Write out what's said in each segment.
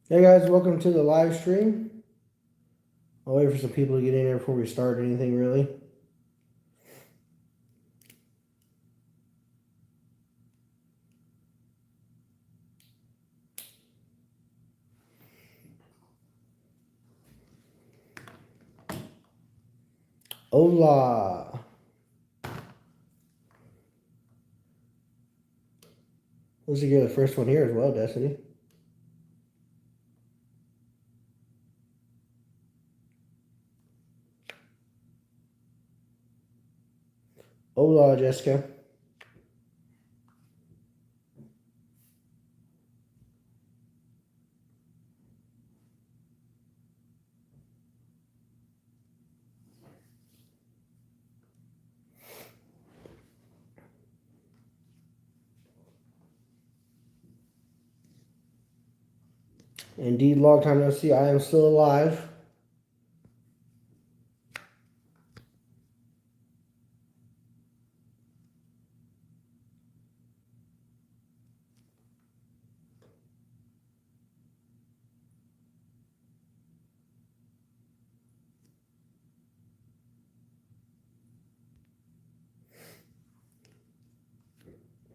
Hey guys, welcome to the live stream. I'll wait for some people to get in here before we start anything really. Hola. Let's get the first one here as well, Destiny. Hola, Jessica. Indeed, long time no see. I am still alive.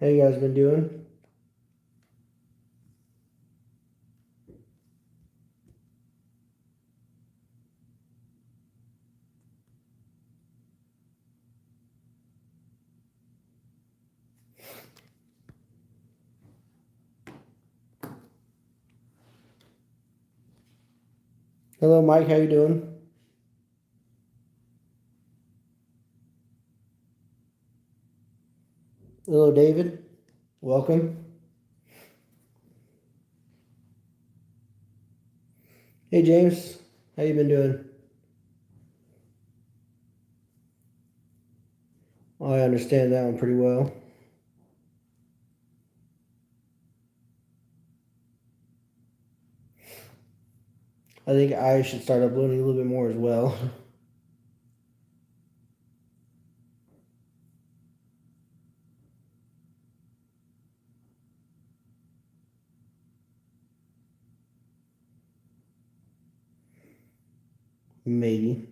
How you guys been doing? Hello, Mike. How you doing? Hello, David. Welcome. Hey, James. How you been doing? I understand that one pretty well. I think I should start uploading a little bit more as well. Maybe.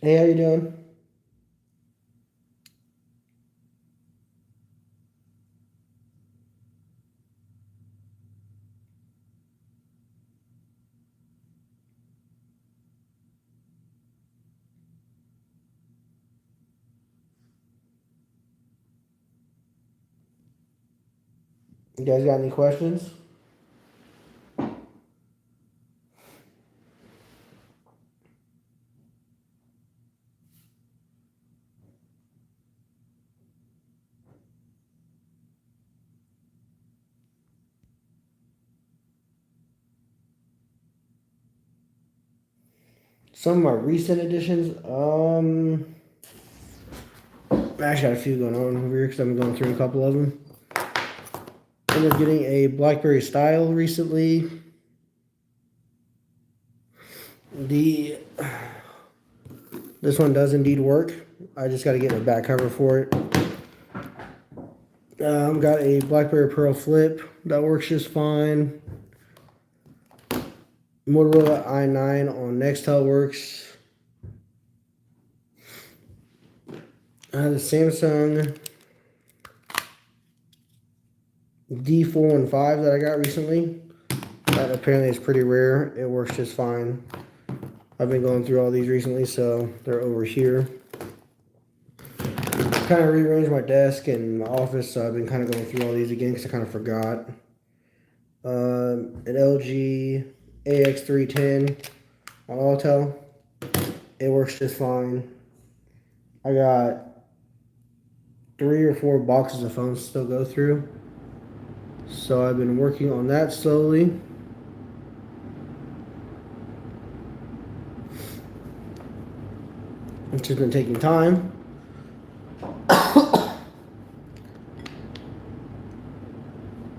Hey, how you doing? You guys got any questions? Some of my recent additions, I actually got a few going on over here because I've been going through a couple of them. Ended up getting a Blackberry style recently. This one does indeed work. I just got to get a back cover for it. Got a Blackberry Pearl Flip that works just fine. Motorola i9 on Nextel works. The Samsung D415 that I got recently. That apparently is pretty rare. It works just fine. I've been going through all these recently, so they're over here. Kind of rearranged my desk and my office, so I've been kind of going through all these again because I kind of forgot. An LG AX310 on Autel. It works just fine. I got 3 or 4 boxes of phones to still go through. So I've been working on that slowly. It's just been taking time.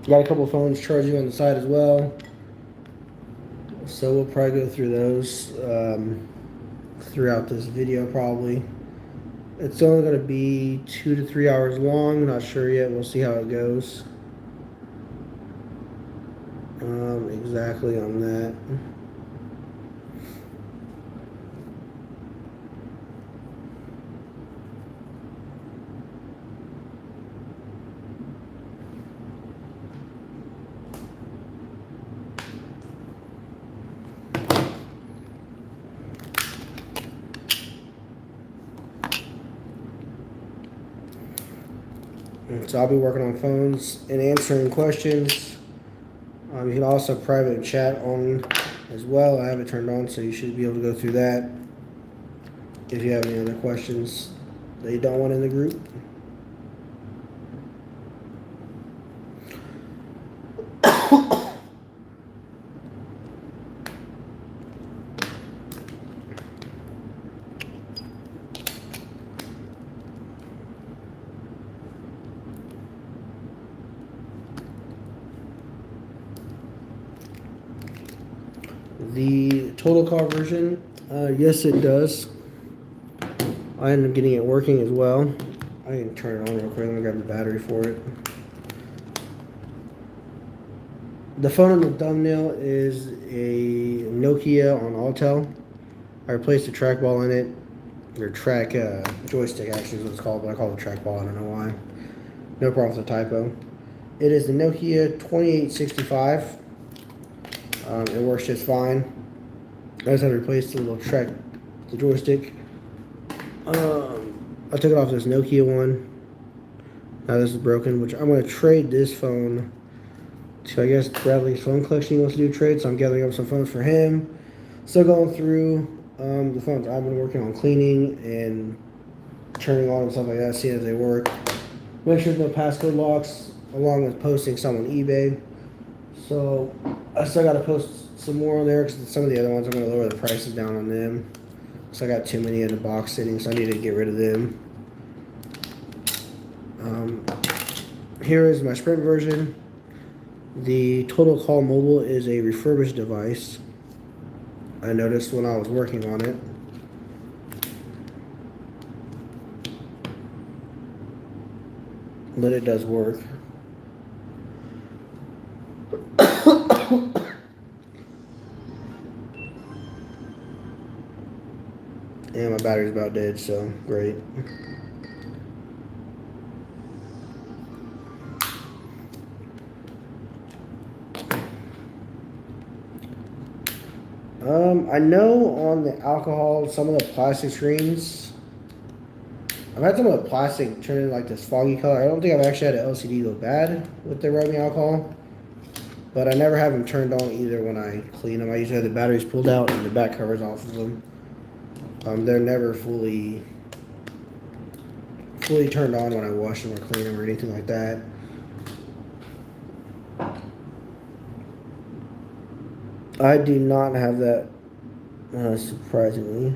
Got a couple of phones charging on the side as well. So we'll probably go through those throughout this video probably. It's only going to be 2 to 3 hours long. Not sure yet. We'll see how it goes. Exactly on that. So I'll be working on phones and answering questions. You can also private chat on as well. I have it turned on, so you should be able to go through that if you have any other questions that you don't want in the group. The total car version, yes it does. I ended up getting it working as well. I can turn it on real quick. Let me grab the battery for it. The phone in the thumbnail is a Nokia on Altel. I replaced the trackball in it. Or track joystick actually is what it's called, but I call it trackball. I don't know why. No problem with the typo. It is the Nokia 2865. It works just fine. I just had to replace the little the joystick. I took it off this Nokia one. Now this is broken, which I'm going to trade this phone to, I guess, Bradley's phone collection. He wants to do a trade, so I'm gathering up some phones for him. Still going through the phones I've been working on cleaning and turning on and stuff like that, seeing if they work. Make sure there's no passcode locks, along with posting some on eBay. So I still got to post some more on there because some of the other ones I'm going to lower the prices down on them. So I got too many in the box sitting, so I need to get rid of them. Here is my Sprint version. The Total Call Mobile is a refurbished device. I noticed when I was working on it. But it does work. And my battery's about dead, so great. I know on the alcohol, some of the plastic screens, I've had some of the plastic turn into like this foggy color. I don't think I've actually had an LCD look bad with the rubbing alcohol, but I never have them turned on either when I clean them. I usually have the batteries pulled out and the back covers off of them. They're never fully turned on when I wash them or clean them or anything like that. I do not have that, surprisingly.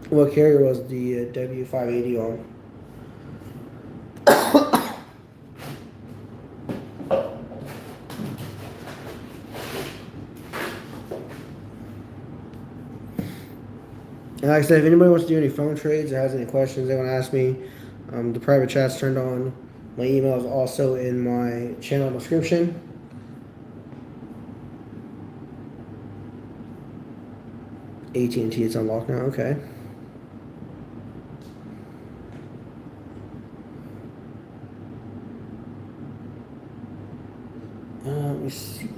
What carrier was the W580 on? And like I said, if anybody wants to do any phone trades or has any questions they want to ask me, the private chat's turned on. My email is also in my channel description. AT&T is unlocked now. Okay. Let me see.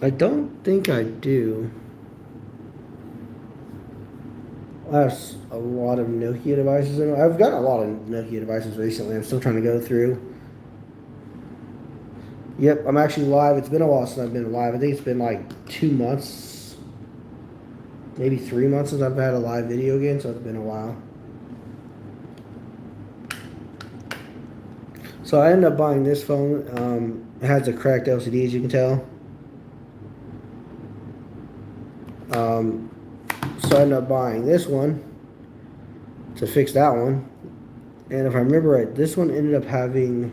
I don't think I do. I have a lot of Nokia devices. I've got a lot of Nokia devices recently. I'm still trying to go through. Yep, I'm actually live. It's been a while since I've been live. I think it's been like 2 months, maybe 3 months since I've had a live video again, so it's been a while. So I ended up buying this phone. It has a cracked LCD, as you can tell. So so I ended up buying this one to fix that one. And if I remember right, this one ended up having,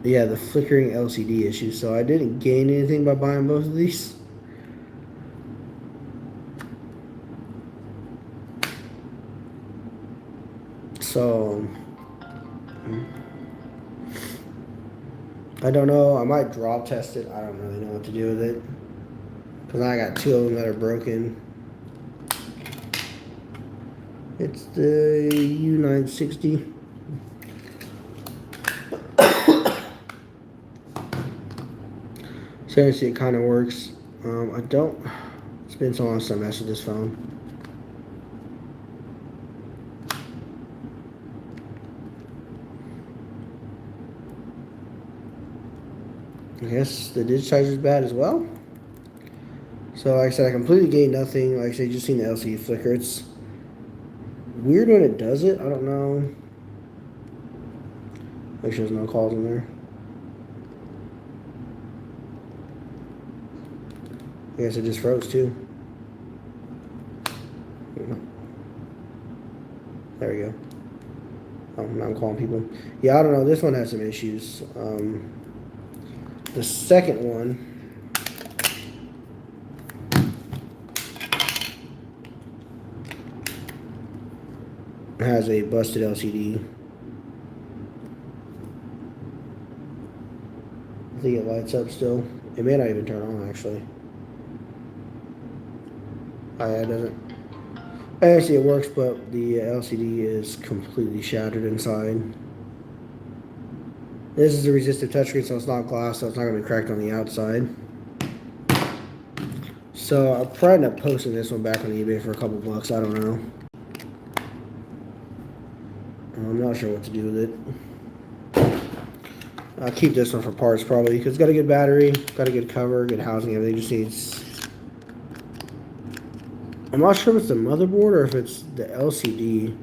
yeah, the flickering LCD issue. So I didn't gain anything by buying both of these. So I don't know. I might drop test it. I don't really know what to do with it. Because I got two of them that are broken. It's the U960. So it kind of works. I don't. It's been so long since I messed with this phone. I guess the digitizer is bad as well. So like I said, I completely gained nothing. Like I said, you just seen the LCD flicker. It's weird when it does it. I don't know. Make sure there's no calls in there. I guess it just froze too. There we go. Oh, now I'm calling people. Yeah, I don't know. This one has some issues. The second one has a busted LCD. I think it lights up still. It may not even turn on actually. Oh, yeah, it doesn't. Actually, it works, but the LCD is completely shattered inside. This is a resistive touchscreen, so it's not glass, so it's not going to be cracked on the outside. So I'll probably end up posting this one back on eBay for a couple bucks. I don't know. I'm not sure what to do with it. I'll keep this one for parts probably, because it's got a good battery, got a good cover, good housing, everything. Just needs. I'm not sure if it's the motherboard or if it's the LCD.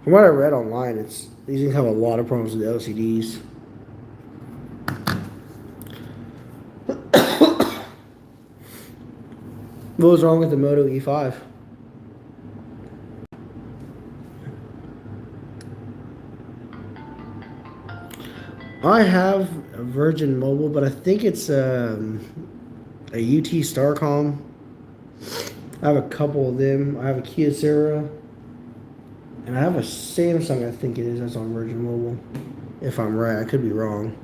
From what I read online, these things have a lot of problems with the LCDs. What was wrong with the Moto E5? I have a Virgin Mobile, but I think it's a UT Starcom. I have a couple of them. I have a Kia Sarah. And I have a Samsung, I think it is, that's on Virgin Mobile. If I'm right, I could be wrong.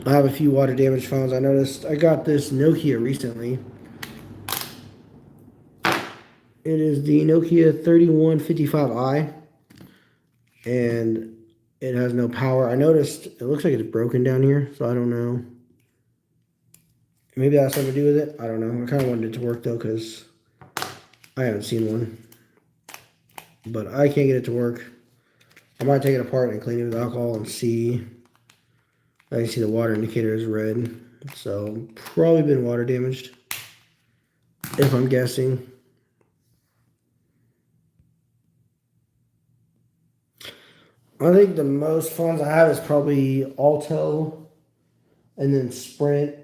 I have a few water damaged phones. I noticed I got this Nokia recently. It is the Nokia 3155i. And it has no power. I noticed it looks like it's broken down here, so I don't know. Maybe that has something to do with it. I don't know. I kind of wanted it to work though, because I haven't seen one. But I can't get it to work. I might take it apart and clean it with alcohol and see. I can see the water indicator is red. So probably been water damaged, if I'm guessing. I think the most phones I have is probably Alto, and then Sprint,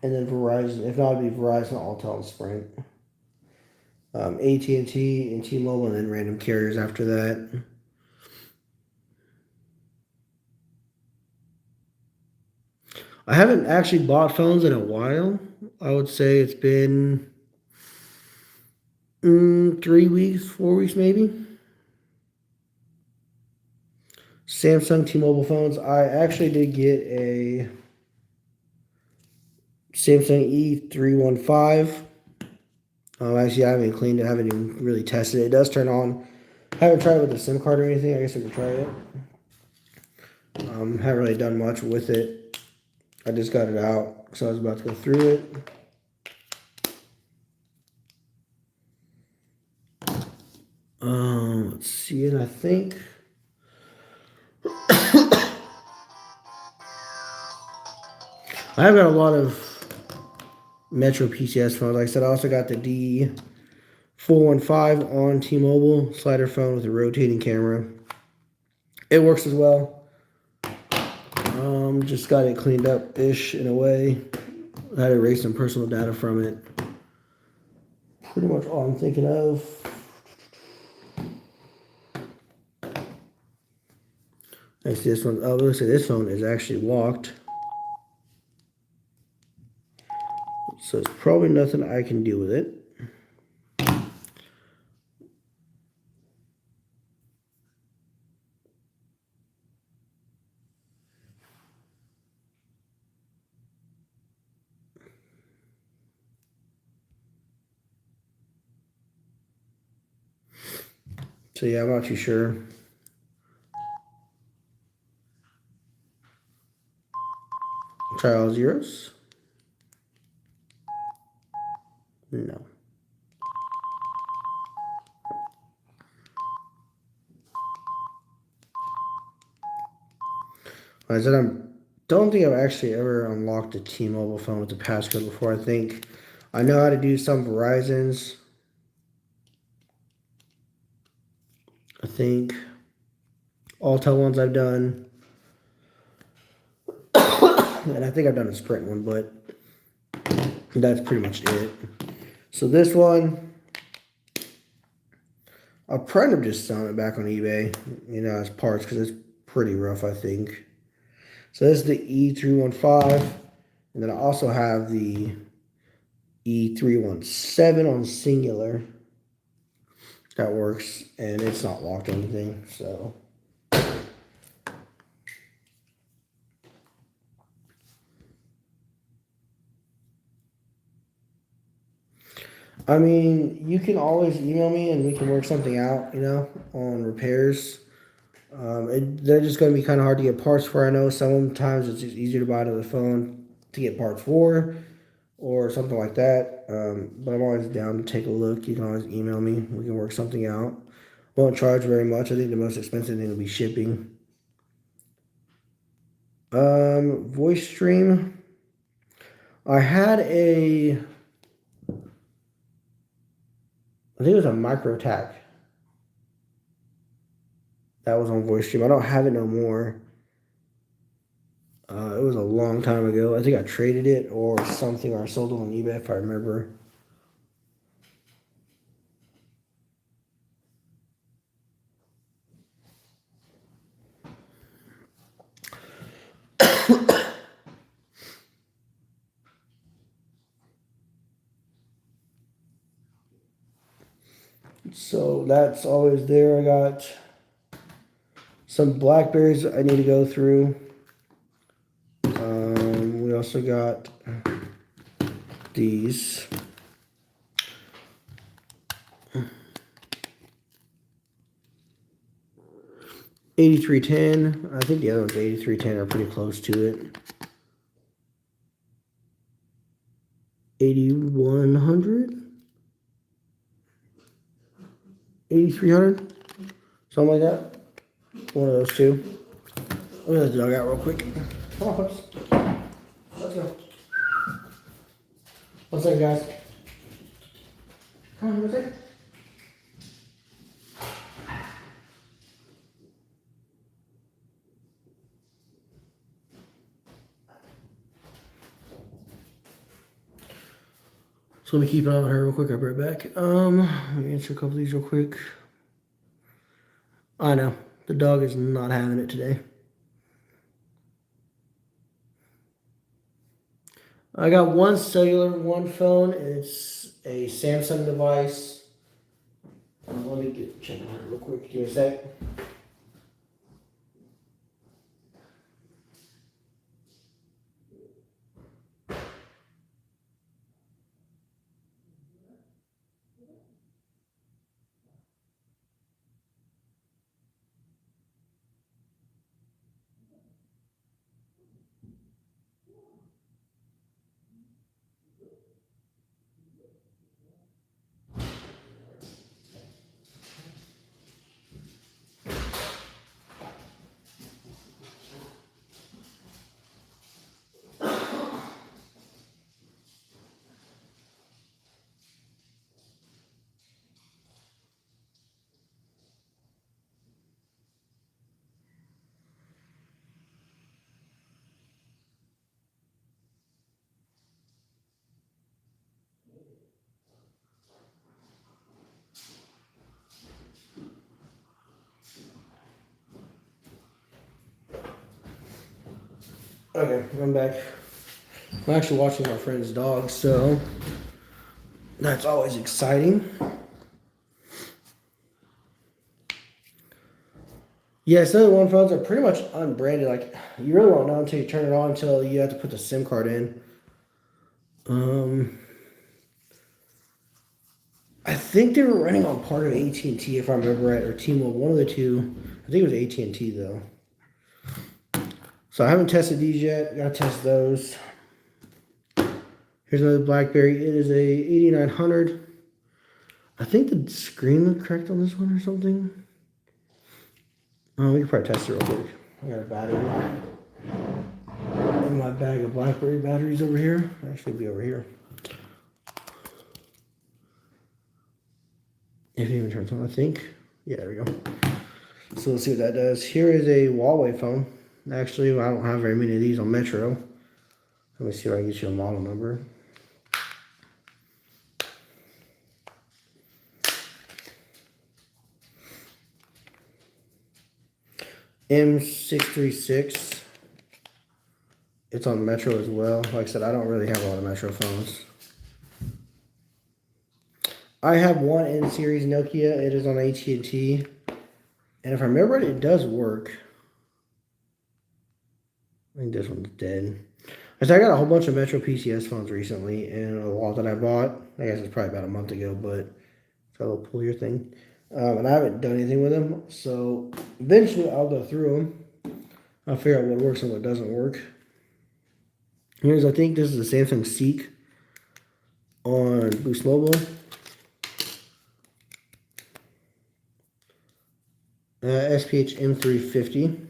and then Verizon. If not, it'd be Verizon, Alto, and Sprint. AT&T and T-Mobile, and then random carriers after that. I haven't actually bought phones in a while. I would say it's been 3 weeks, 4 weeks maybe. Samsung, T-Mobile phones. I actually did get a Samsung E315. Actually, I haven't cleaned it. I haven't even really tested it. It does turn on. I haven't tried it with a SIM card or anything. I guess I could try it. Haven't really done much with it. I just got it out, so I was about to go through it. Let's see it. I think. I have got a lot of Metro PCS phones. Like I said, I also got the D415 on T-Mobile slider phone with a rotating camera. It works as well. Just got it cleaned up-ish in a way. I had to erase some personal data from it. Pretty much all I'm thinking of. I see this one. Oh, looks like this phone is actually locked. So it's probably nothing I can do with it. So yeah, I'm not too sure. Try all zeros. No. Like I said, don't think I've actually ever unlocked a T-Mobile phone with the passcode before. I know how to do some Verizons. I think Alltel ones I've done. And I think I've done a Sprint one, but that's pretty much it. So this one, I'll probably end up just selling it back on eBay, as parts, because it's pretty rough, I think. So this is the E315, and then I also have the E317 on singular. That works, and it's not locked or anything, so. I mean, you can always email me and we can work something out, on repairs. They're just going to be kind of hard to get parts for. I know sometimes it's just easier to buy another phone to get parts for or something like that. But I'm always down to take a look. You can always email me. We can work something out. Won't charge very much. I think the most expensive thing will be shipping. Voice stream. I had I think it was a micro tac that was on voice stream. I don't have it no more. It was a long time ago. I think I traded it or something, or I sold it on eBay if I remember. So that's always there. I got some Blackberries I need to go through. We also got these. $8310. I think the other ones, $8310, are pretty close to it. 8100, 8300, something like that. One of those two. Let me let the dog out real quick. Come on, pups. Let's go. What's up, guys? Come on, what's it? So let me keep an eye on her real quick. I'll be right back. Let me answer a couple of these real quick. I know the dog is not having it today. I got one cellular, one phone. It's a Samsung device. Let me check on it real quick. Give me a sec. Okay, I'm back. I'm actually watching my friend's dog, so that's always exciting. Yeah, so the one phones are pretty much unbranded. Like, you really won't know until you turn it on until you have to put the SIM card in. I think they were running on part of AT&T, if I remember right, or T-Mobile, one of the two. I think it was AT&T, though. So I haven't tested these yet. Gotta test those. Here's another Blackberry. It is a 8900. I think the screen looked correct on this one or something. Oh, we can probably test it real quick. I got a battery in my bag of Blackberry batteries over here. Actually, be over here. If it even turns on, I think. Yeah, there we go. So let's see what that does. Here is a Huawei phone. Actually, I don't have very many of these on Metro. Let me see if I can get you a model number. M636. It's on Metro as well. Like I said, I don't really have a lot of Metro phones. I have one N-series Nokia. It is on AT&T. And if I remember it, it does work. I think this one's dead. I got a whole bunch of Metro PCS phones recently, and a lot that I bought. I guess it's probably about a month ago, but it's a little pull your thing. And I haven't done anything with them. So eventually I'll go through them. I'll figure out what works and what doesn't work. Here's, I think this is the Samsung Seek on Boost Mobile. SPH M350.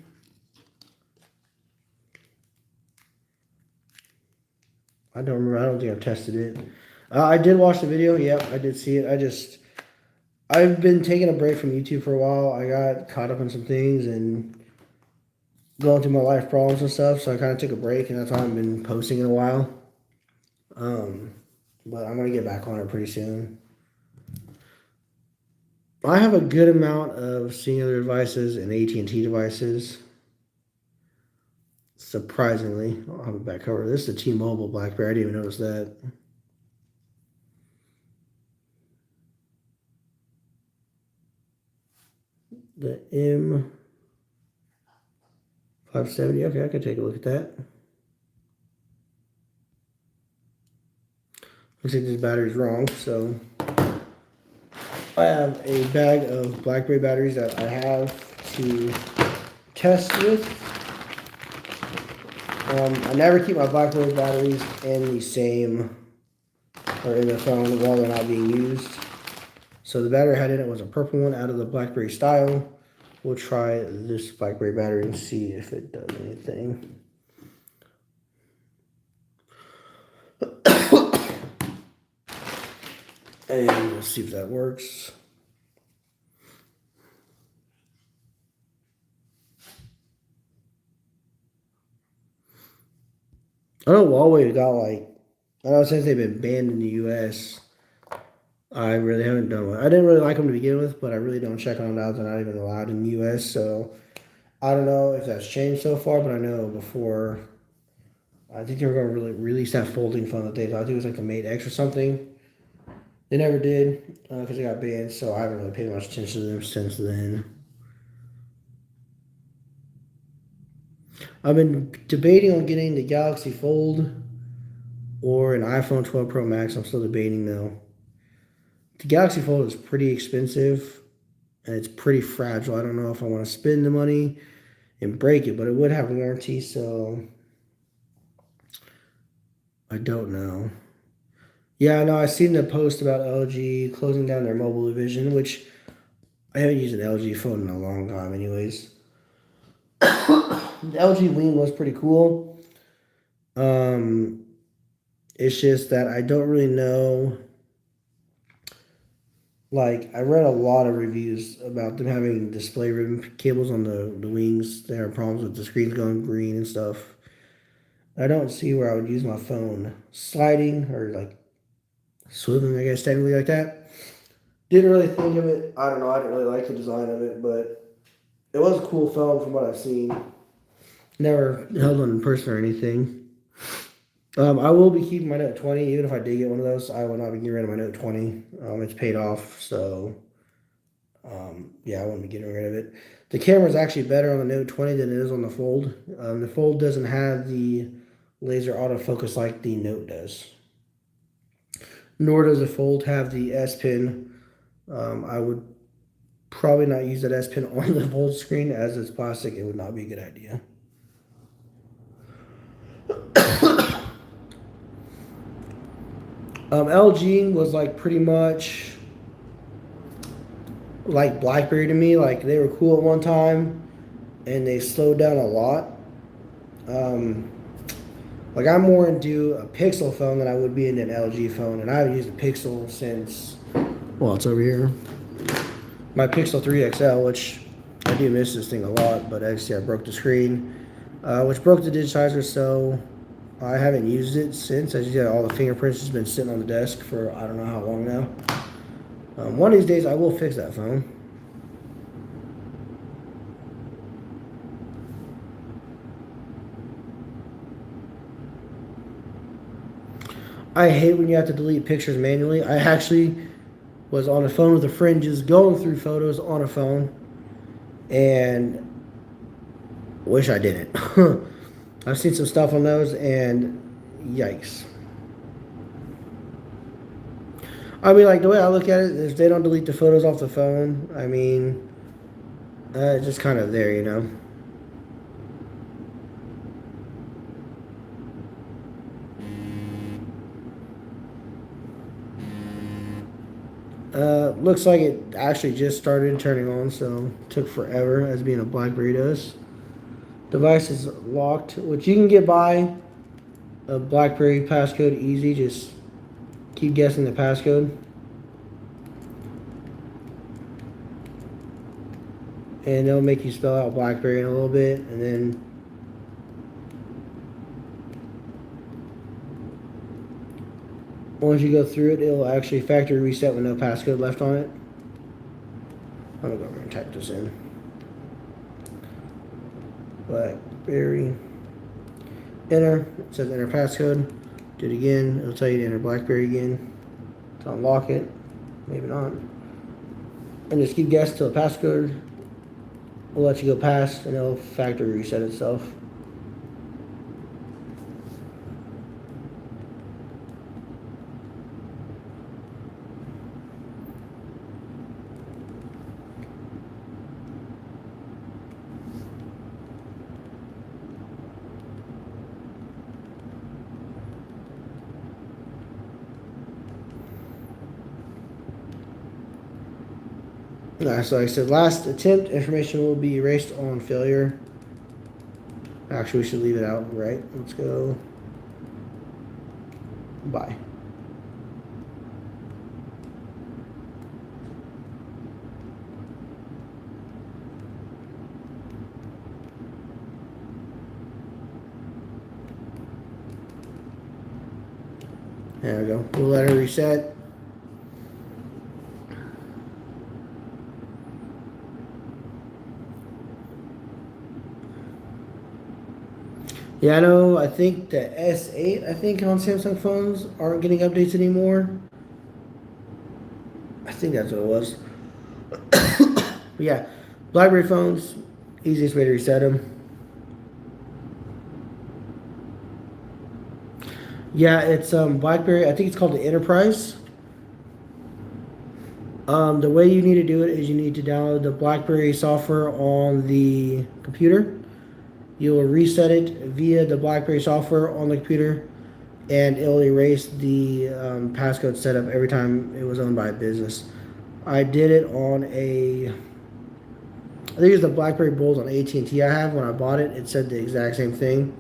I don't remember. I don't think I've tested it. I did watch the video. Yep, I did see it. I've been taking a break from YouTube for a while. I got caught up in some things and going through my life problems and stuff. So I kind of took a break, and that's why I haven't been posting in a while. But I'm going to get back on it pretty soon. I have a good amount of Singular devices and AT&T devices. Surprisingly, I'll have a back cover. This is the T-Mobile Blackberry. I didn't even notice that. The M570. Okay, I can take a look at that. Looks like this battery's wrong, so I have a bag of Blackberry batteries that I have to test with. I never keep my Blackberry batteries in the same, or in the phone while they're not being used. So the battery I had in it was a purple one out of the Blackberry style. We'll try this Blackberry battery and see if it does anything. And let's see if that works. I know Huawei got I know since they've been banned in the US, I really haven't done one. I didn't really like them to begin with, but I really don't check on them out. They're not even allowed in the US, so I don't know if that's changed so far, but I know before, I think they were going to release that folding phone that they thought it was like the Mate X or something. They never did because they got banned, so I haven't really paid much attention to them since then. I've been debating on getting the Galaxy Fold or an iPhone 12 Pro Max. I'm still debating though. The Galaxy Fold is pretty expensive and it's pretty fragile. I don't know if I want to spend the money and break it, but it would have a warranty, so I don't know. Yeah, I know. I've seen the post about LG closing down their mobile division, which I haven't used an LG phone in a long time anyways. The LG Wing was pretty cool. It's just that I don't really know. Like, I read a lot of reviews about them having display ribbon cables on the wings. There are problems with the screens going green and stuff. I don't see where I would use my phone sliding or like swiveling, I guess, technically like that. Didn't really think of it. I don't know. I didn't really like the design of it, but it was a cool phone from what I've seen. Never held one in person or anything. I will be keeping my Note 20. Even if I did get one of those, I will not be getting rid of my Note 20. It's paid off, so yeah, I won't be getting rid of it. The camera is actually better on the Note 20 than it is on the Fold. The Fold doesn't have the laser autofocus like the Note does. Nor does the Fold have the S Pen. I would probably not use that S Pen on the Fold screen, as it's plastic. It would not be a good idea. LG was like pretty much like Blackberry to me. Like they were cool at one time, and they slowed down a lot. Like I'm more into a Pixel phone than I would be in an LG phone, and I haven't used a Pixel since, well, it's over here. My Pixel 3 XL, which I do miss this thing a lot, but actually I broke the screen, which broke the digitizer, so I haven't used it since. As you said, all the fingerprints has been sitting on the desk for I don't know how long now. One of these days I will fix that phone. I hate when you have to delete pictures manually. I actually was on a phone with a friend just going through photos on a phone, and wish I didn't. I've seen some stuff on those, and yikes. I mean, like, the way I look at it, if they don't delete the photos off the phone, I mean, it's just kind of there, you know. Looks like it actually just started turning on, so took forever, as being a Blackberry does. Device is locked, which you can get by a Blackberry passcode easy. Just keep guessing the passcode. And they'll make you spell out Blackberry in a little bit, and then once you go through it, it'll actually factory reset with no passcode left on it. I'm gonna go over and type this in. Blackberry. Enter. It says enter passcode. Do it again. It'll tell you to enter Blackberry again. To unlock it. Maybe not. And just keep guessing till the passcode will let you go past, and it'll factory reset itself. So like I said, last attempt, information will be erased on failure. Actually, we should leave it out, right? Let's go. Bye. There we go. We'll let her reset. Yeah, I know. I think the S8, I think, on Samsung phones aren't getting updates anymore. I think that's what it was. But yeah, Blackberry phones, easiest way to reset them. Yeah, it's Blackberry. I think it's called the Enterprise. The way you need to do it is you need to download the Blackberry software on the computer. You will reset it via the Blackberry software on the computer, and it'll erase the passcode setup every time it was owned by a business. I did it on I think it's the Blackberry Bold on AT&T I have. When I bought it, it said the exact same thing.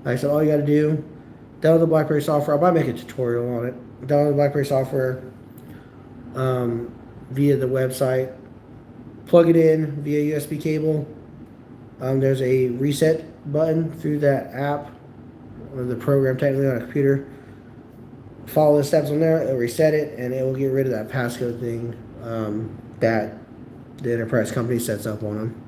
Like I said, all you got to do, download the Blackberry software. I might make a tutorial on it. Download the Blackberry software via the website. Plug it in via USB cable. There's a reset button through that app, or the program technically on a computer. Follow the steps on there, it'll reset it, and it will get rid of that passcode thing that the enterprise company sets up on them.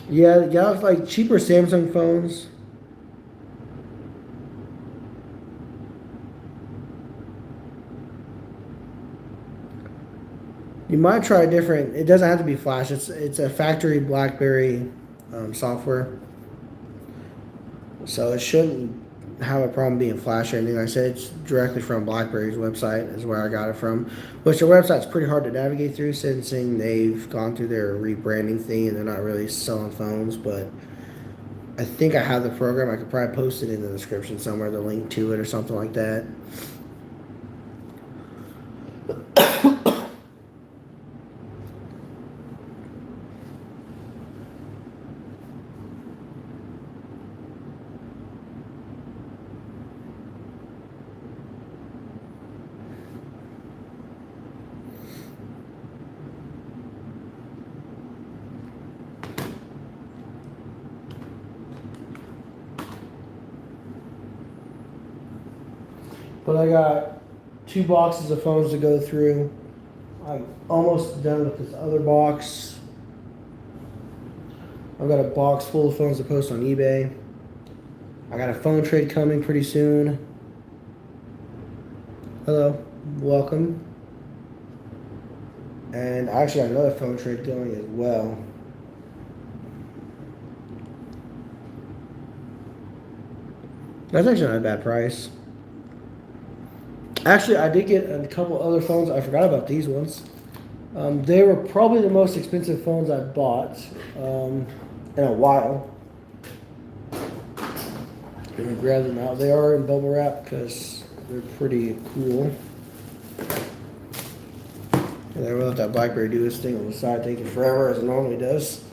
Yeah, got like cheaper Samsung phones. You might try different. It doesn't have to be Flash. It's a factory Blackberry software, so it shouldn't have a problem being Flash or anything. Like I said, it's directly from Blackberry's website is where I got it from. Which their website's pretty hard to navigate through, since they've gone through their rebranding thing and they're not really selling phones. But I think I have the program. I could probably post it in the description somewhere, the link to it or something like that. But I got 2 boxes of phones to go through. I'm almost done with this other box. I've got a box full of phones to post on eBay. I got a phone trade coming pretty soon. Hello, welcome. And I actually got another phone trade going as well. That's actually not a bad price. Actually, I did get a couple other phones. I forgot about these ones. They were probably the most expensive phones I bought in a while. I'm gonna grab them out. They are in bubble wrap because they're pretty cool. And I will let that Blackberry do its thing on the side, taking forever as it normally does.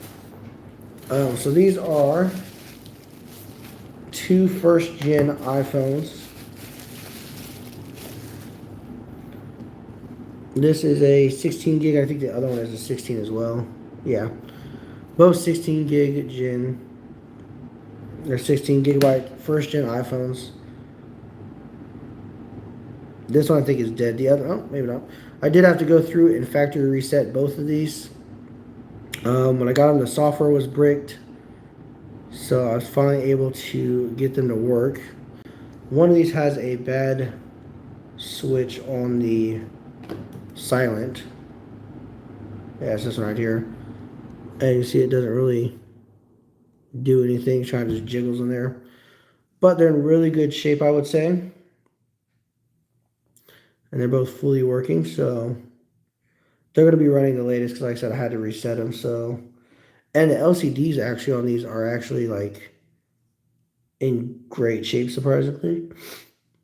So these are 2 first-gen iPhones. This is a 16 gig. I think the other one is a 16 as well. Yeah. Both 16 gig gen. They're 16 gigabyte first gen iPhones. This one I think is dead. The other, oh, maybe not. I did have to go through and factory reset both of these. When I got them, the software was bricked. So I was finally able to get them to work. One of these has a bad switch on the silent. Yeah, it's this one right here. And you see it doesn't really do anything. It kind of just jiggles in there. But they're in really good shape, I would say. And they're both fully working, so they're going to be running the latest because, like I said, I had to reset them. So, and the LCDs actually on these are actually like in great shape, surprisingly.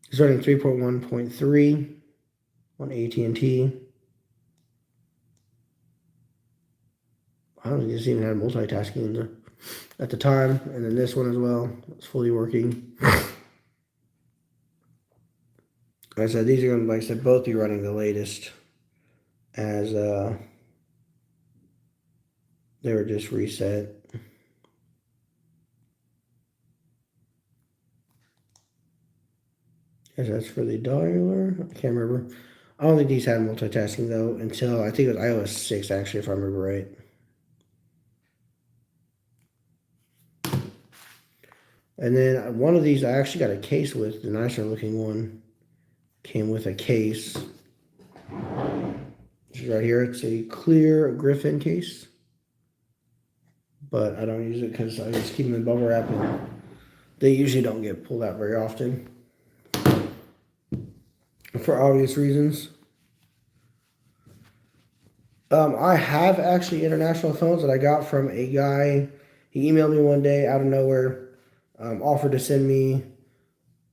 It's running 3.1.3 on AT&T. I don't think this even had multitasking at the time. And then this one as well. It's fully working. Like I said, these are going to, like I said, both be running the latest as they were just reset. Guess that's for the dialer. I can't remember. I don't think these had multitasking though until I think it was iOS 6 actually, if I remember right. And then one of these I actually got a case with, the nicer looking one came with a case. This is right here. It's a clear Griffin case. But I don't use it because I just keep them in bubble wrap and they usually don't get pulled out very often. For obvious reasons. I have actually international phones that I got from a guy. He emailed me one day out of nowhere, offered to send me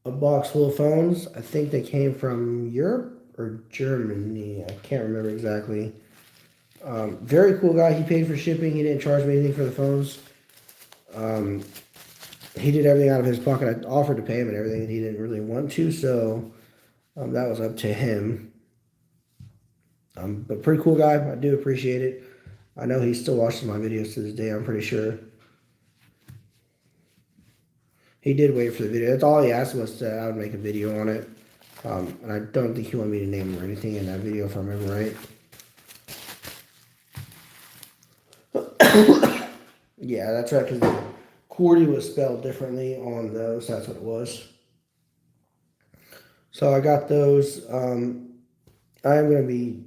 a box full of phones. I think they came from Europe or Germany. I can't remember exactly. Very cool guy. He paid for shipping. He didn't charge me anything for the phones. He did everything out of his pocket. I offered to pay him and everything, and he didn't really want to, so that was up to him. But pretty cool guy. I do appreciate it. I know he still watches my videos to this day, I'm pretty sure. He did wait for the video. That's all he asked was that I would make a video on it. And I don't think he wanted me to name him or anything in that video, if I remember right. Yeah, that's right, because the QWERTY was spelled differently on those. That's what it was. So I got those. I'm going to be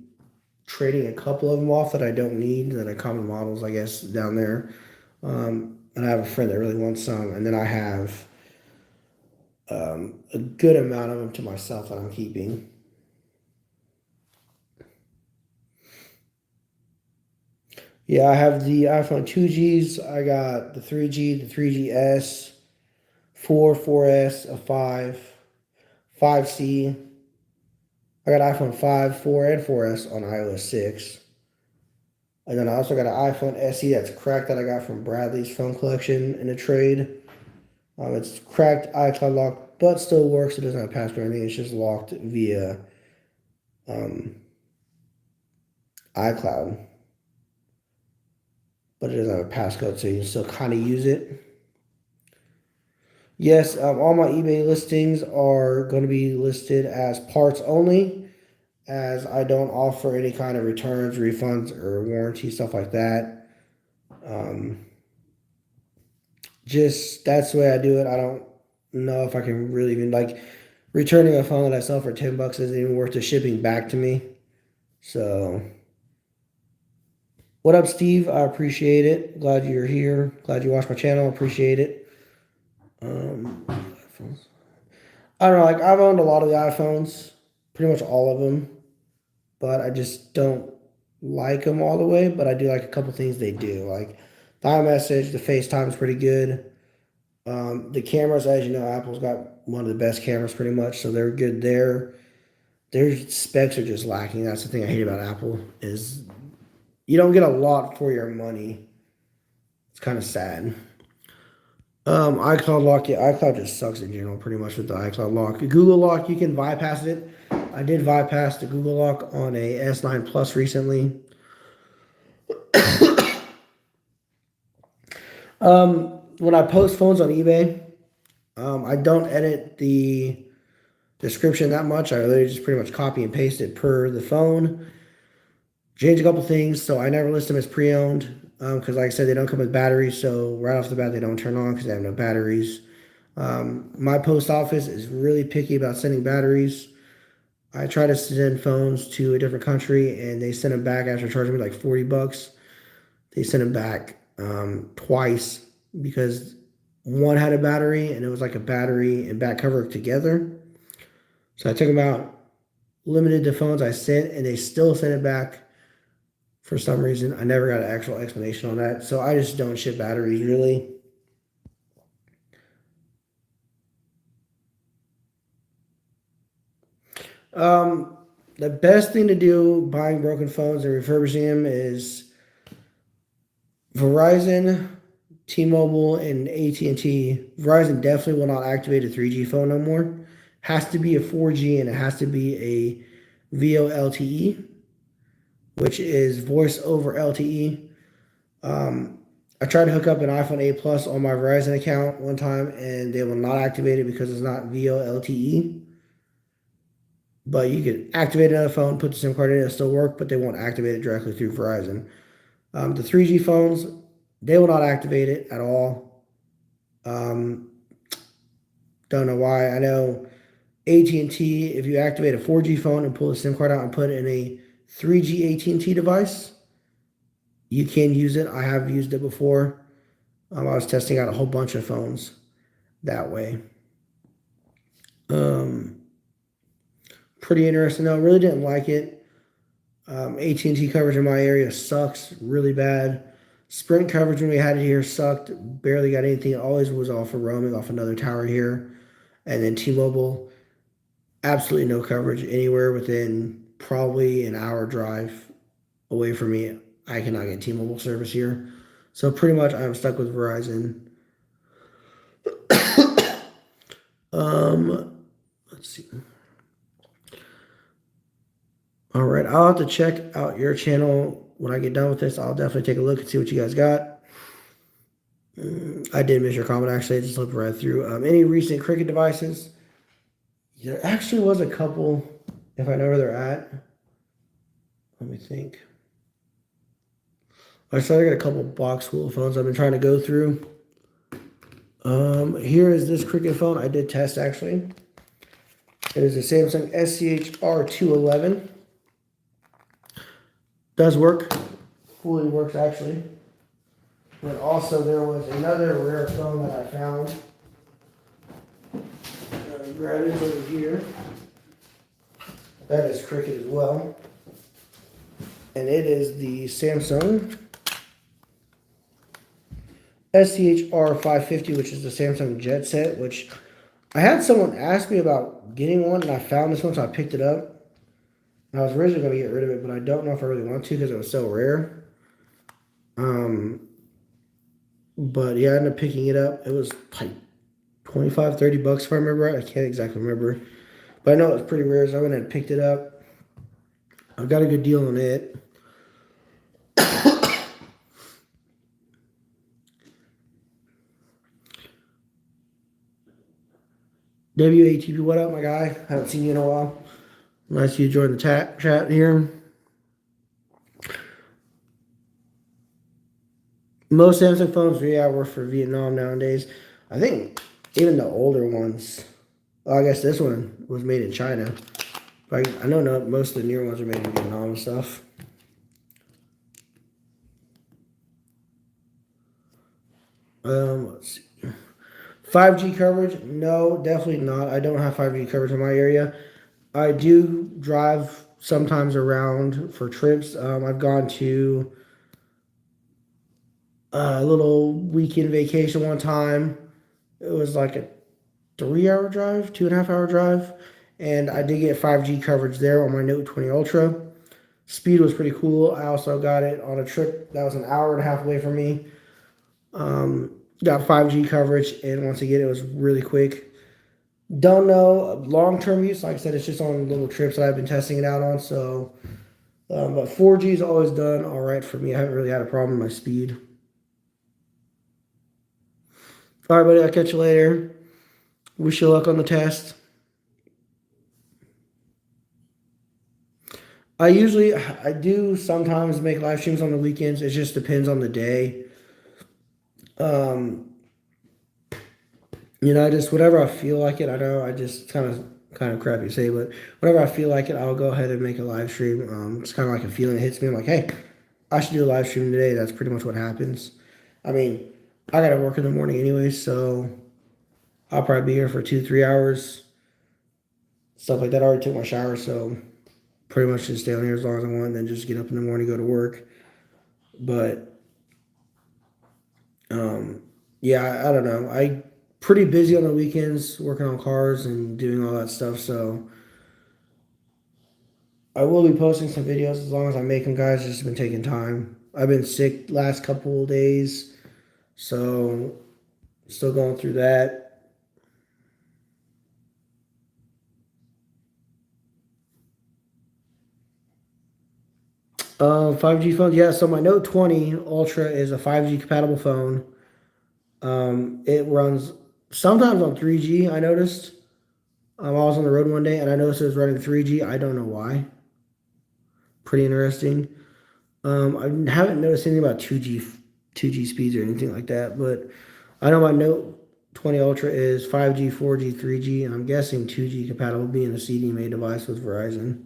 trading a couple of them off that I don't need, that are common models, I guess, down there. And I have a friend that really wants some. And then I have a good amount of them to myself that I'm keeping. Yeah, I have the iPhone 2Gs. I got the 3G, the 3GS, 4S, a 5, 5C. I got iPhone 5, 4, and 4S on iOS 6. And then I also got an iPhone SE that's cracked that I got from Bradley's phone collection in a trade. It's cracked iCloud lock, but still works. It doesn't have a password or anything. It's just locked via iCloud. But it doesn't have a passcode, so you can still kind of use it. Yes, all my eBay listings are going to be listed as parts only, as I don't offer any kind of returns, refunds, or warranty, stuff like that. Just that's the way I do it. I don't know if I can really even like returning a phone that I sell for $10 isn't even worth the shipping back to me. So, what up, Steve? I appreciate it. Glad you're here. Glad you watched my channel. Appreciate it. I don't know. Like I've owned a lot of the iPhones, pretty much all of them, but I just don't like them all the way. But I do like a couple things they do. Like the iMessage, the FaceTime is pretty good. The cameras, as you know, Apple's got one of the best cameras pretty much, so they're good there. Their specs are just lacking. That's the thing I hate about Apple is you don't get a lot for your money. It's kind of sad. iCloud lock, yeah, iCloud just sucks in general, pretty much with the iCloud lock. Google lock, you can bypass it. I did bypass the Google lock on a S9 Plus recently. When I post phones on eBay, I don't edit the description that much. I literally just pretty much copy and paste it per the phone. Change a couple things, so I never list them as pre-owned because, like I said, they don't come with batteries. So right off the bat, they don't turn on because they have no batteries. My post office is really picky about sending batteries. I try to send phones to a different country, and they send them back after charging me like $40. They sent them back twice because one had a battery, and it was like a battery and back cover together. So I took them out, limited the phones I sent, and they still sent it back for some reason. I never got an actual explanation on that. So I just don't ship batteries really. The best thing to do buying broken phones and refurbishing them is Verizon, T-Mobile, and AT&T. Verizon definitely will not activate a 3G phone no more. Has to be a 4G and it has to be a VoLTE, which is voice over LTE. I tried to hook up an iPhone 8 Plus on my Verizon account one time, and they will not activate it because it's not VoLTE. But you can activate it on a phone, put the SIM card in, it'll still work, but they won't activate it directly through Verizon. The 3G phones, they will not activate it at all. Don't know why. I know AT&T, if you activate a 4G phone and pull the SIM card out and put it in a 3G AT&T device, you can use it. I have used it before. I was testing out a whole bunch of phones that way. Pretty interesting though. Really didn't like it. AT&T coverage in my area sucks really bad. Sprint coverage when we had it here sucked. Barely got anything. It always was off for roaming off another tower here. And then T-Mobile, absolutely no coverage anywhere within probably an hour drive away from me. I cannot get T-Mobile service here. So pretty much I'm stuck with Verizon. Let's see. All right, I'll have to check out your channel when I get done with this. I'll definitely take a look and see what you guys got. I did miss your comment, actually. I just looked right through. Any recent Cricket devices? There actually was a couple, if I know where they're at. Let me think. I started got a couple box full of phones I've been trying to go through. Here is this Cricket phone I did test actually. It is a Samsung SCHR211. Does work. Fully works actually. But also there was another rare phone that I found. Grab it over here. That is Cricket as well. And it is the Samsung SCHR 550, which is the Samsung Jet Set, which I had someone ask me about getting one, and I found this one, so I picked it up. And I was originally going to get rid of it, but I don't know if I really want to because it was so rare. But yeah, I ended up picking it up. It was like 25, 30 bucks if I remember right. I can't exactly remember. But I know it was pretty rare, so I went and picked it up. I got a good deal on it. WATP, what up, my guy? Haven't seen you in a while. Nice you joined the chat here. Most Samsung phones, yeah, work for Vietnam nowadays. I think even the older ones. Well, I guess this one was made in China. But I know not most of the newer ones are made in Vietnam and stuff. Let's see. 5G coverage? No, definitely not. I don't have 5G coverage in my area. I do drive sometimes around for trips. I've gone to a little weekend vacation one time. It was like a 3-hour drive, 2.5-hour drive. And I did get 5G coverage there on my Note 20 Ultra. Speed was pretty cool. I also got it on a trip that was an hour and a half away from me. Got 5G coverage, and once again, it was really quick. Don't know long-term use. Like I said, it's just on little trips that I've been testing it out on. So, but 4G is always done all right for me. I haven't really had a problem with my speed. All right, buddy. I'll catch you later. Wish you luck on the test. I do sometimes make live streams on the weekends. It just depends on the day. Just whatever I feel like it. I know I just kind of crappy to say, but whenever I feel like it, I'll go ahead and make a live stream. It's kind of like a feeling that hits me. I'm like, hey, I should do a live stream today. That's pretty much what happens. I mean, I gotta work in the morning anyway, so I'll probably be here for 2-3 hours. Stuff like that. I already took my shower, so pretty much just stay on here as long as I want, and then just get up in the morning, go to work. But yeah, I don't know. I pretty busy on the weekends working on cars and doing all that stuff, so I will be posting some videos as long as I make them, guys. It's just been taking time. I've been sick last couple of days, so still going through that. 5G phones, yeah. So my Note 20 Ultra is a 5G compatible phone. It runs sometimes on 3G. I noticed. I was on the road one day and I noticed it was running 3G. I don't know why. Pretty interesting. I haven't noticed anything about 2G speeds or anything like that, but I know my Note 20 Ultra is 5G, 4G, 3G, and I'm guessing 2G compatible, being a CDMA device with Verizon.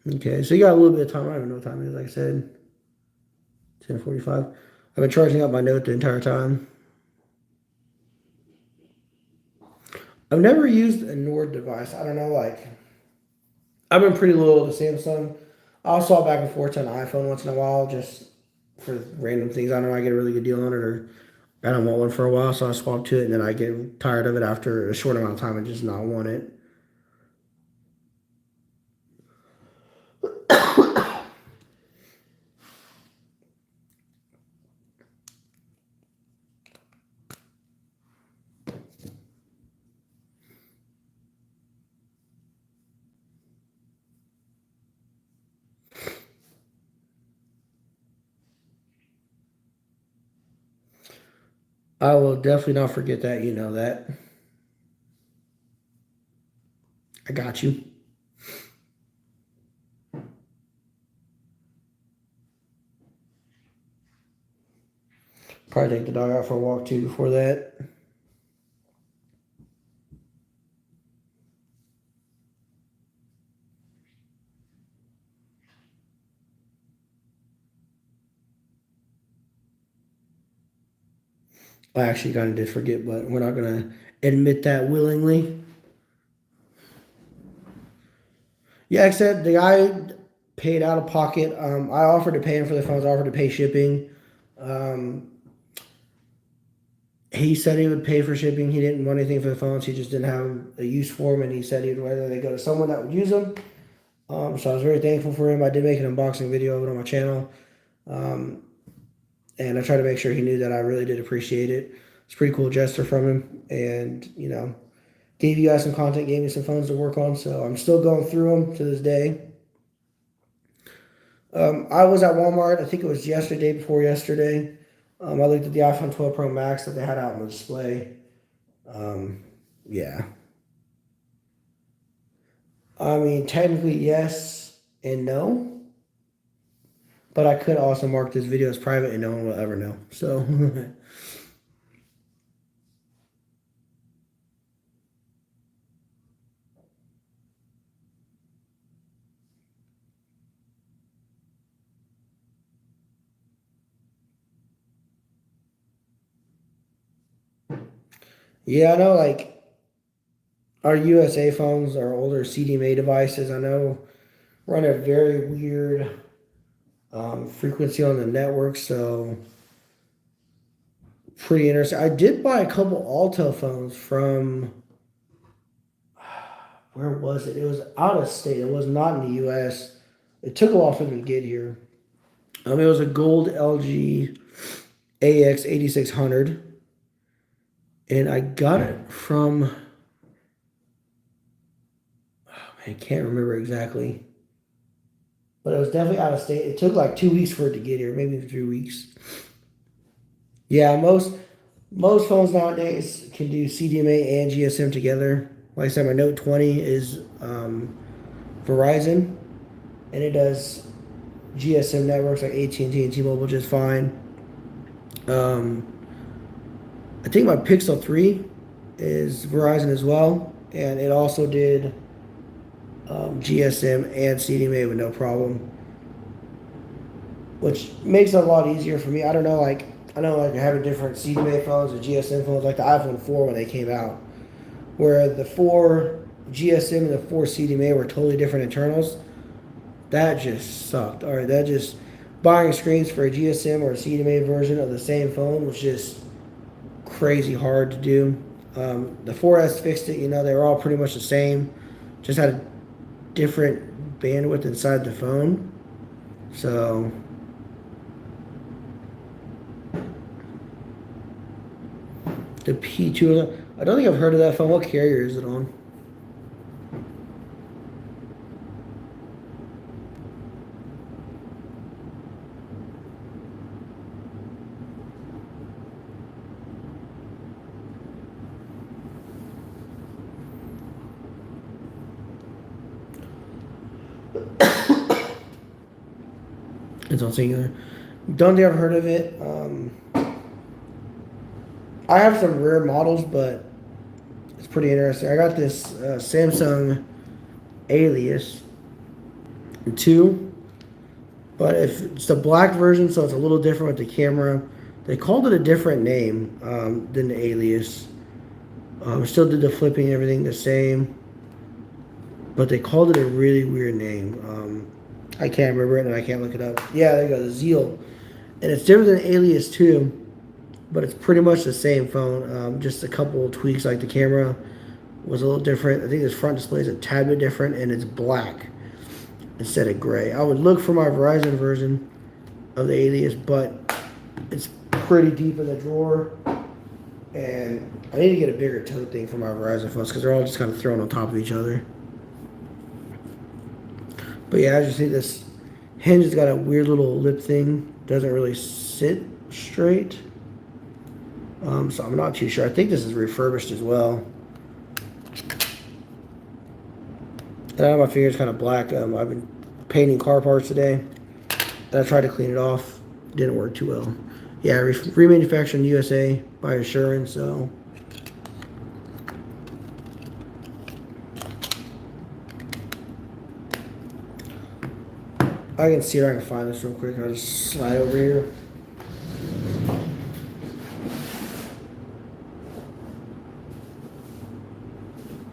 Okay, so you got a little bit of time. I don't even know what time it is. Like I said, 10:45. I've been charging up my Note the entire time. I've never used a Nord device. I don't know, like, I've been pretty loyal to Samsung. I'll swap back and forth to an iPhone once in a while just for random things. I don't know, I get a really good deal on it, or I don't want one for a while, so I swap to it, and then I get tired of it after a short amount of time and just not want it. I will definitely not forget that. You know that. I got you. Probably take the dog out for a walk too before that. I actually kind of did forget, but we're not going to admit that willingly. Yeah, except the guy paid out of pocket. I offered to pay him for the phones. I offered to pay shipping. He said he would pay for shipping. He didn't want anything for the phones. He just didn't have a use for them, and he said he'd rather they go to someone that would use them. So I was very thankful for him. I did make an unboxing video of it on my channel, and I tried to make sure he knew that I really did appreciate it. It's a pretty cool gesture from him, and you know, gave you guys some content, gave me some phones to work on. So I'm still going through them to this day. I was at Walmart. I think it was yesterday, before yesterday. I looked at the iPhone 12 Pro Max that they had out on the display. Yeah. I mean, technically yes and no. But I could also mark this video as private and no one will ever know. So, yeah, I know, like, our USA phones, our older CDMA devices, I know run a very weird frequency on the network, so pretty interesting. I did buy a couple Altel phones from, where was it? It was out of state. It was not in the US. It took a while for them to get here. It was a gold LG AX 8600, and I got it from, I can't remember exactly, but it was definitely out of state. It took like 2 weeks for it to get here, maybe 3 weeks. Yeah, most phones nowadays can do CDMA and GSM together. Like I said, my Note 20 is Verizon, and it does GSM networks like AT&T and T-Mobile just fine. I think my Pixel 3 is Verizon as well, and it also did GSM and CDMA with no problem, which makes it a lot easier for me. I don't know, like, I know, like, having different CDMA phones and GSM phones, like the iPhone 4 when they came out, where the 4 GSM and the 4 CDMA were totally different internals. That just sucked. All right, that just, buying screens for a GSM or a CDMA version of the same phone was just crazy hard to do. The 4S fixed it. You know, they were all pretty much the same, just had a different bandwidth inside the phone. So the P2, I don't think I've heard of that phone. What carrier is it on? It's on Singular. Don't think I've heard of it. I have some rare models, but it's pretty interesting. I got this Samsung Alias 2, but if it's the black version, so it's a little different with the camera. They called it a different name than the Alias. Still did the flipping and everything the same, but they called it a really weird name. I can't remember it and I can't look it up. Yeah, there you go, the Zeal. And it's different than Alias 2, but it's pretty much the same phone. Just a couple of tweaks, like the camera was a little different. I think this front display is a tad bit different, and it's black instead of gray. I would look for my Verizon version of the Alias, but it's pretty deep in the drawer. And I need to get a bigger tote thing for my Verizon phones because they're all just kind of thrown on top of each other. But yeah, as you see, this hinge has got a weird little lip thing. Doesn't really sit straight. So I'm not too sure. I think this is refurbished as well. And I know my finger's kind of black. I've been painting car parts today. And I tried to clean it off. Didn't work too well. Yeah, remanufactured in the USA by Assurance, so. I can see if I can find this real quick. I'll just slide over here.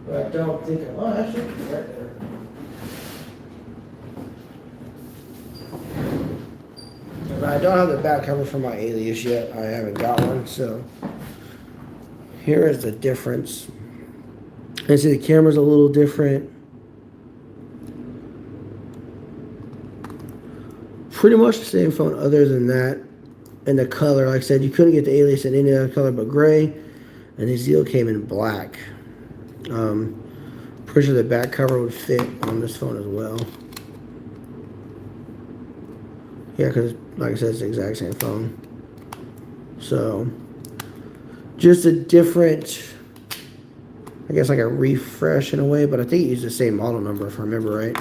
But I don't think I'm. Oh, actually, it's right there. But I don't have the back cover for my Alias yet. I haven't got one, so here is the difference. And see, the camera's a little different. Pretty much the same phone other than that. And the color, like I said, you couldn't get the Alias in any other color but gray. And the Zeal came in black. Pretty sure the back cover would fit on this phone as well. Yeah, because like I said, it's the exact same phone. So, just a different, I guess like a refresh in a way, but I think it used the same model number if I remember right.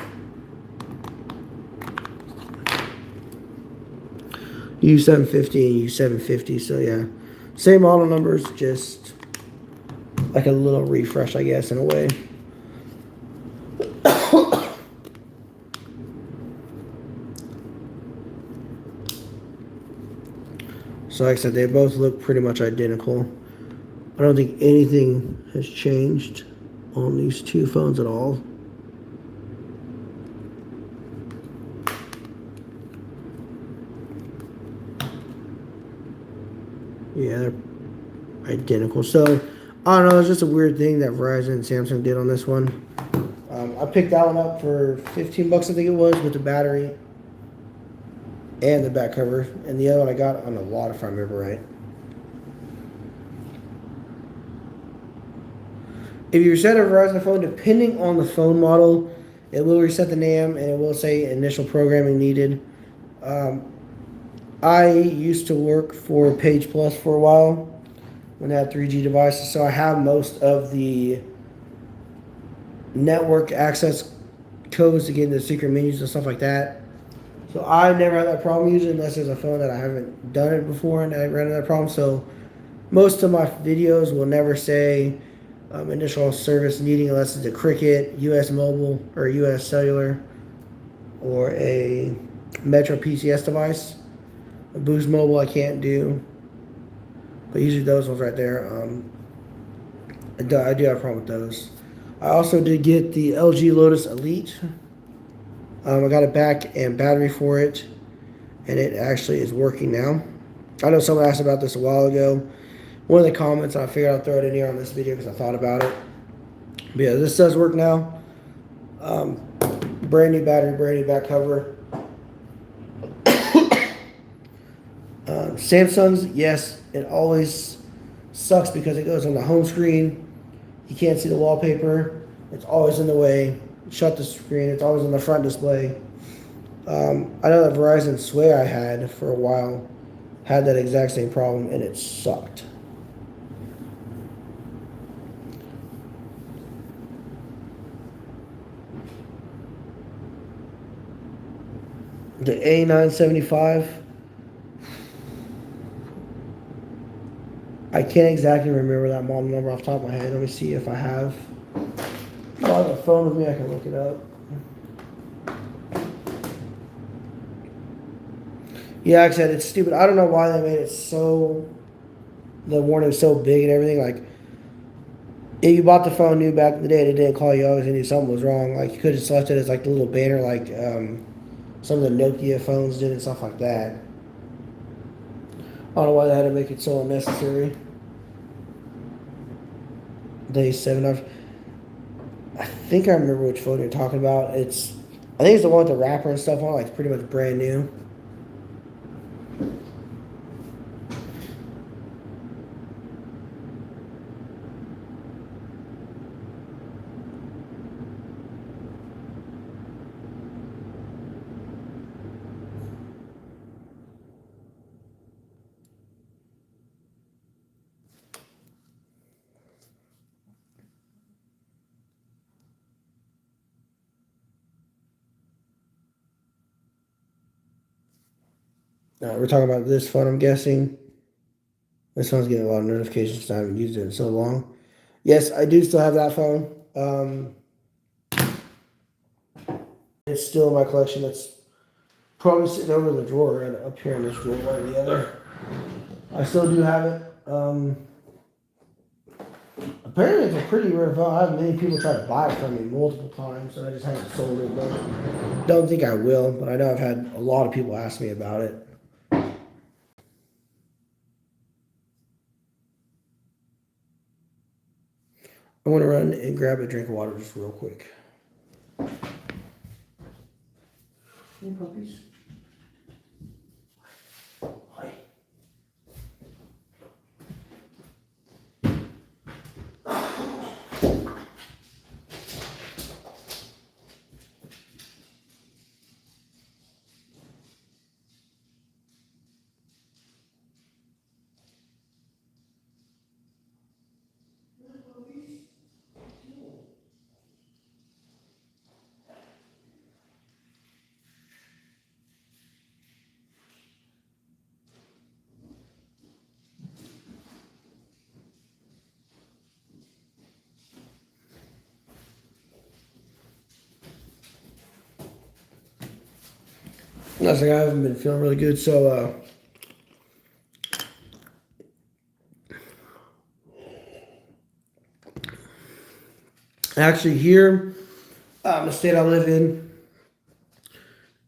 U750 and U750, so yeah. Same model numbers, just like a little refresh, I guess, in a way. So like I said, they both look pretty much identical. I don't think anything has changed on these two phones at all. Yeah, they're identical. So, I don't know, it's just a weird thing that Verizon and Samsung did on this one. I picked that one up for 15 bucks, I think it was, with the battery and the back cover. And the other one I got on a lot, if I remember right. If you reset a Verizon phone, depending on the phone model, it will reset the NAM and it will say initial programming needed. I used to work for Page Plus for a while when I had 3G devices, so I have most of the network access codes to get into secret menus and stuff like that. So I never had that problem usually unless there's a phone that I haven't done it before and I ran into that problem. So most of my videos will never say initial service needing unless it's a Cricket, US Mobile, or US Cellular, or a Metro PCS device. A Boost Mobile I can't do, but usually those ones right there. I do have a problem with those. I also did get the LG Lotus Elite. I got it back and battery for it, and it actually is working now. I know someone asked about this a while ago. One of the comments, I figured I'd throw it in here on this video because I thought about it. But yeah, this does work now. Brand new battery, brand new back cover. Samsung's, yes, it always sucks because it goes on the home screen. You can't see the wallpaper. It's always in the way. Shut the screen. It's always on the front display. I know that Verizon Sway I had for a while had that exact same problem, and it sucked. The A975. I can't exactly remember that model number off the top of my head. Let me see if I have. If I have a phone with me, I can look it up. Yeah, like I said, it's stupid. I don't know why they made it so. The warning was so big and everything. Like, if you bought the phone new back in the day and it didn't call you, obviously knew something was wrong. Like, you could have just left it as like the little banner, like some of the Nokia phones did and stuff like that. I don't know why they had to make it so unnecessary. Day 7. I think I remember which phone you're talking about. I think it's the one with the wrapper and stuff on, like pretty much brand new. We're talking about this phone, I'm guessing. This phone's getting a lot of notifications. I haven't used it in so long. Yes, I do still have that phone. It's still in my collection. It's probably sitting over in the drawer and up here in this drawer, one or the other. I still do have it. Apparently, it's a pretty rare phone. I have many people try to buy it from me multiple times, and I just haven't sold it. But don't think I will, but I know I've had a lot of people ask me about it. I want to run and grab a drink of water just real quick. Hey, puppies. Hi. Nothing. I haven't been feeling really good, so actually here, the state I live in,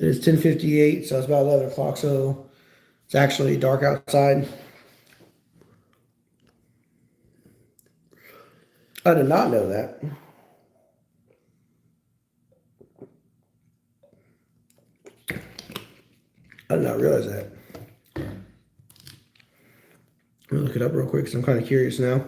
it's 10:58, so it's about 11 o'clock. So it's actually dark outside. I did not know that. I did not realize that. Let me look it up real quick because I'm kind of curious now.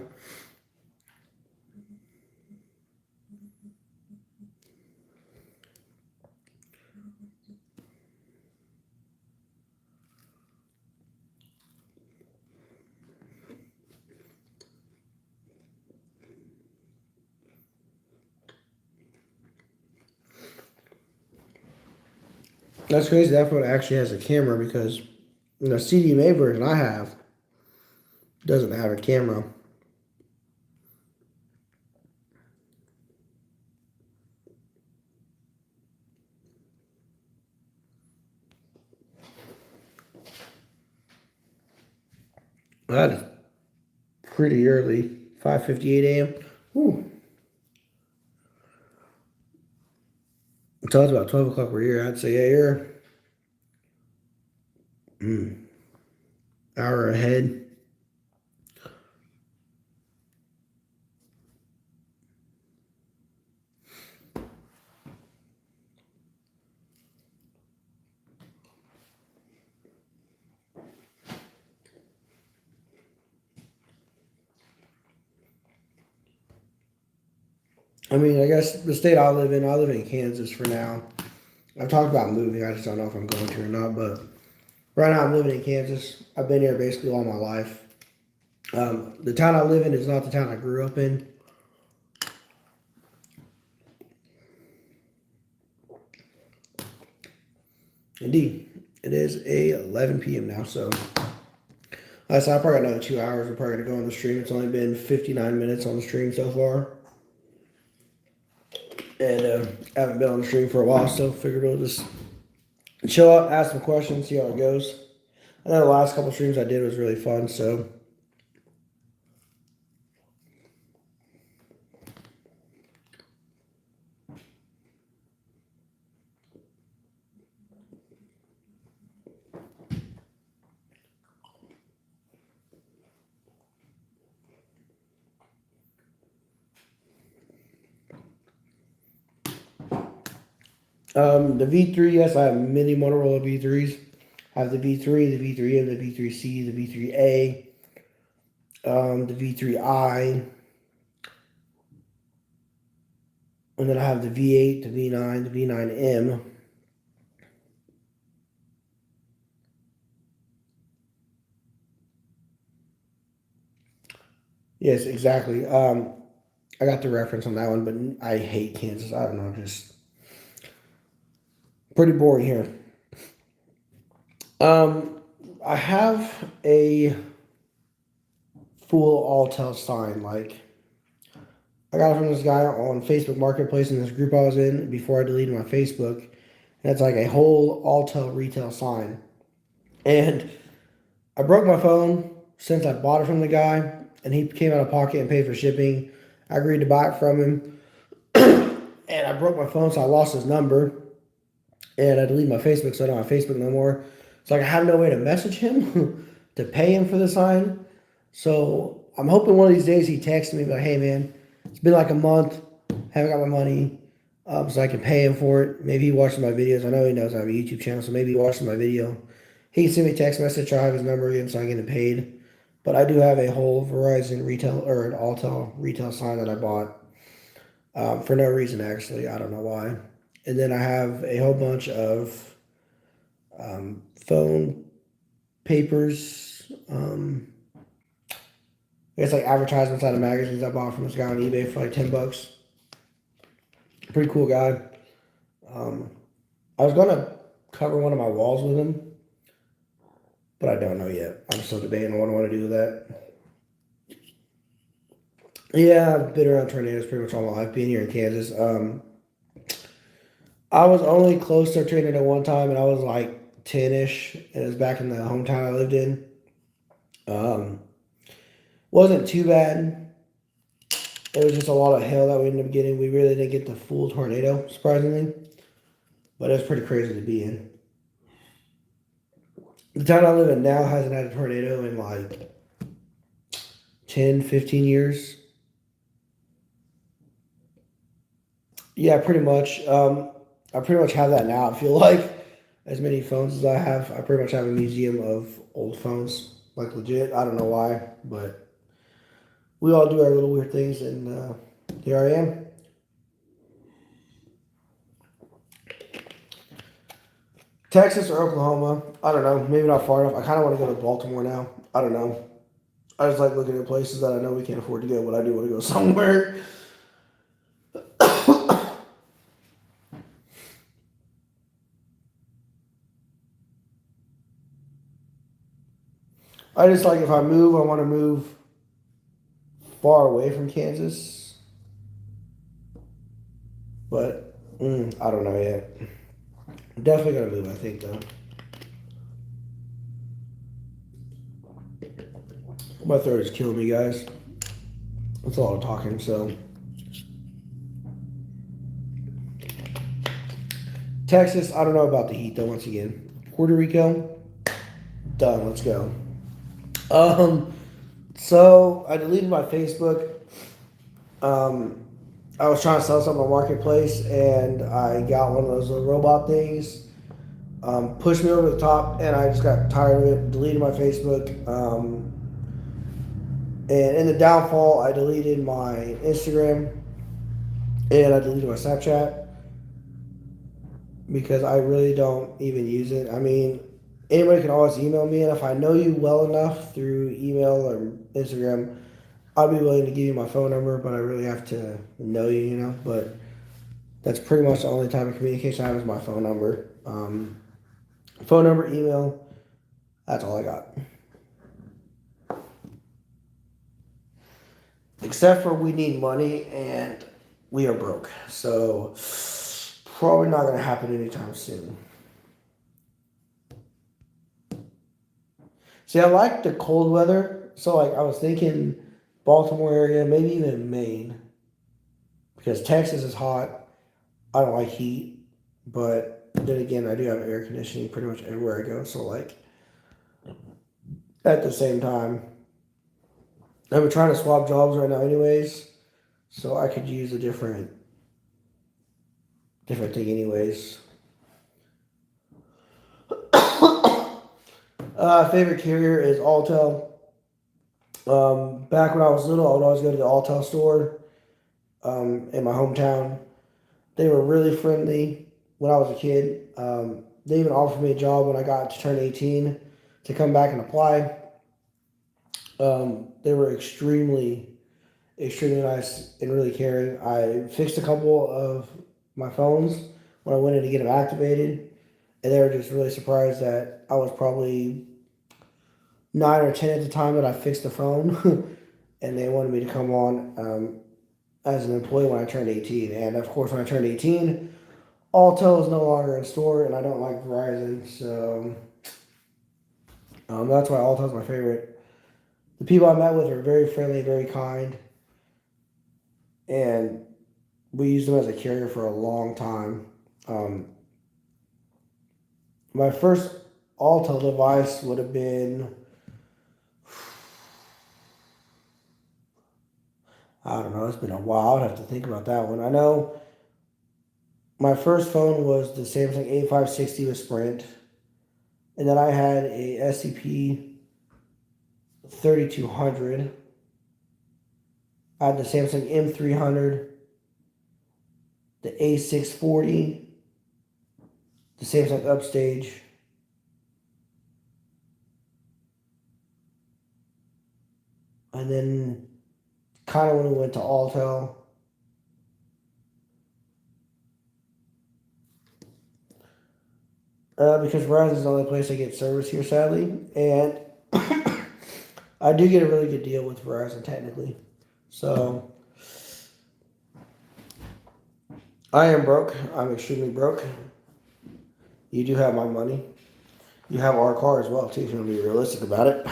That's crazy. That phone actually has a camera because the CDMA version I have doesn't have a camera. That is pretty early. 5:58 a.m. Ooh. So it's about 12 o'clock where you're at. So yeah, you're hour ahead. I mean, I guess the state I live in Kansas for now. I've talked about moving. I just don't know if I'm going to or not. But right now I'm living in Kansas. I've been here basically all my life. The town I live in is not the town I grew up in. Indeed, it is 11 p.m. now, so I probably got another 2 hours. We're probably gonna go on the stream. It's only been 59 minutes on the stream so far, and I haven't been on the stream for a while, so figured we'll just chill out, ask some questions, see how it goes. I know the last couple streams I did was really fun, so. The V3, yes, I have many Motorola V3s. I have the V3, the V3M, the V3C, the V3A, the V3I, and then I have the V8, the V9, the V9M. Yes, exactly. I got the reference on that one, but I hate Kansas. I don't know, just pretty boring here. I have a full Alltel sign. Like, I got it from this guy on Facebook Marketplace in this group I was in before I deleted my Facebook. And it's like a whole Alltel retail sign. And I broke my phone since I bought it from the guy, and he came out of pocket and paid for shipping. I agreed to buy it from him, and I broke my phone, so I lost his number, and I deleted my Facebook, so I don't have Facebook no more. So like, I have no way to message him to pay him for the sign. So I'm hoping one of these days he texts me like, "Hey man, it's been like a month, haven't got my money, so I can pay him for it." Maybe he watches my videos. I know he knows I have a YouTube channel, so maybe he watches my video. He can send me a text message. I'll have his number again, so I get paid. But I do have a whole Verizon retail or an Alltel retail sign that I bought for no reason, actually. I don't know why. And then I have a whole bunch of phone papers. It's like advertisements out of magazines I bought from this guy on eBay for like $10. Pretty cool guy. I was gonna cover one of my walls with him, but I don't know yet. I'm still debating on what I want to do with that. Yeah, I've been around tornadoes pretty much all my life, being here in Kansas. I was only close to a tornado one time, and I was like 10-ish, and it was back in the hometown I lived in. Wasn't too bad. It was just a lot of hail that we ended up getting. We really didn't get the full tornado, surprisingly. But it was pretty crazy to be in. The town I live in now hasn't had a tornado in like 10, 15 years. Yeah, pretty much. I pretty much have that now. I feel like as many phones as I have, I pretty much have a museum of old phones. Like legit. I don't know why, but we all do our little weird things, and here I am. Texas or Oklahoma? I don't know. Maybe not far enough. I kind of want to go to Baltimore now. I don't know. I just like looking at places that I know we can't afford to go, but I do want to go somewhere. I just like if I move, I want to move far away from Kansas. But I don't know yet. I'm definitely going to move, I think, though. My throat is killing me, guys. That's a lot of talking, so. Texas, I don't know about the heat, though, once again. Puerto Rico, done, let's go. So I deleted my Facebook. I was trying to sell something on Marketplace, and I got one of those little robot things. Pushed me over the top, and I just got tired of it. Deleted my Facebook. And in the downfall, I deleted my Instagram, and I deleted my Snapchat because I really don't even use it. I mean, anybody can always email me, and if I know you well enough through email or Instagram, I'll be willing to give you my phone number, but I really have to know you, you know. But that's pretty much the only type of communication I have is my phone number. Phone number, email, that's all I got. Except for we need money, and we are broke. So probably not going to happen anytime soon. See, I like the cold weather. So, like, I was thinking Baltimore area, maybe even Maine. Because Texas is hot. I don't like heat. But then again, I do have air conditioning pretty much everywhere I go. So, like, at the same time, I'm trying to swap jobs right now anyways. So I could use a different thing anyways. Favorite carrier is Alltel. Back when I was little, I would always go to the Alltel store in my hometown. They were really friendly when I was a kid. They even offered me a job when I got to turn 18 to come back and apply. They were extremely nice and really caring. I fixed a couple of my phones when I went in to get them activated, and they were just really surprised that I was probably 9 or 10 at the time that I fixed the phone, and they wanted me to come on as an employee when I turned 18. And of course, when I turned 18, Altel is no longer in store, and I don't like Verizon, so that's why Altel is my favorite. The people I met with are very friendly, very kind, and we used them as a carrier for a long time. My first Altel device would have been, I don't know, it's been a while. I'd have to think about that one. I know my first phone was the Samsung A560 with Sprint, and then I had a SCP 3200. I had the Samsung M300, the A640, the Samsung Upstage, and then kind of when we went to Altel, because Verizon is the only place I get service here, sadly, and I do get a really good deal with Verizon technically. So I am broke. I'm extremely broke. You do have my money. You have our car as well too, if you want to be realistic about it.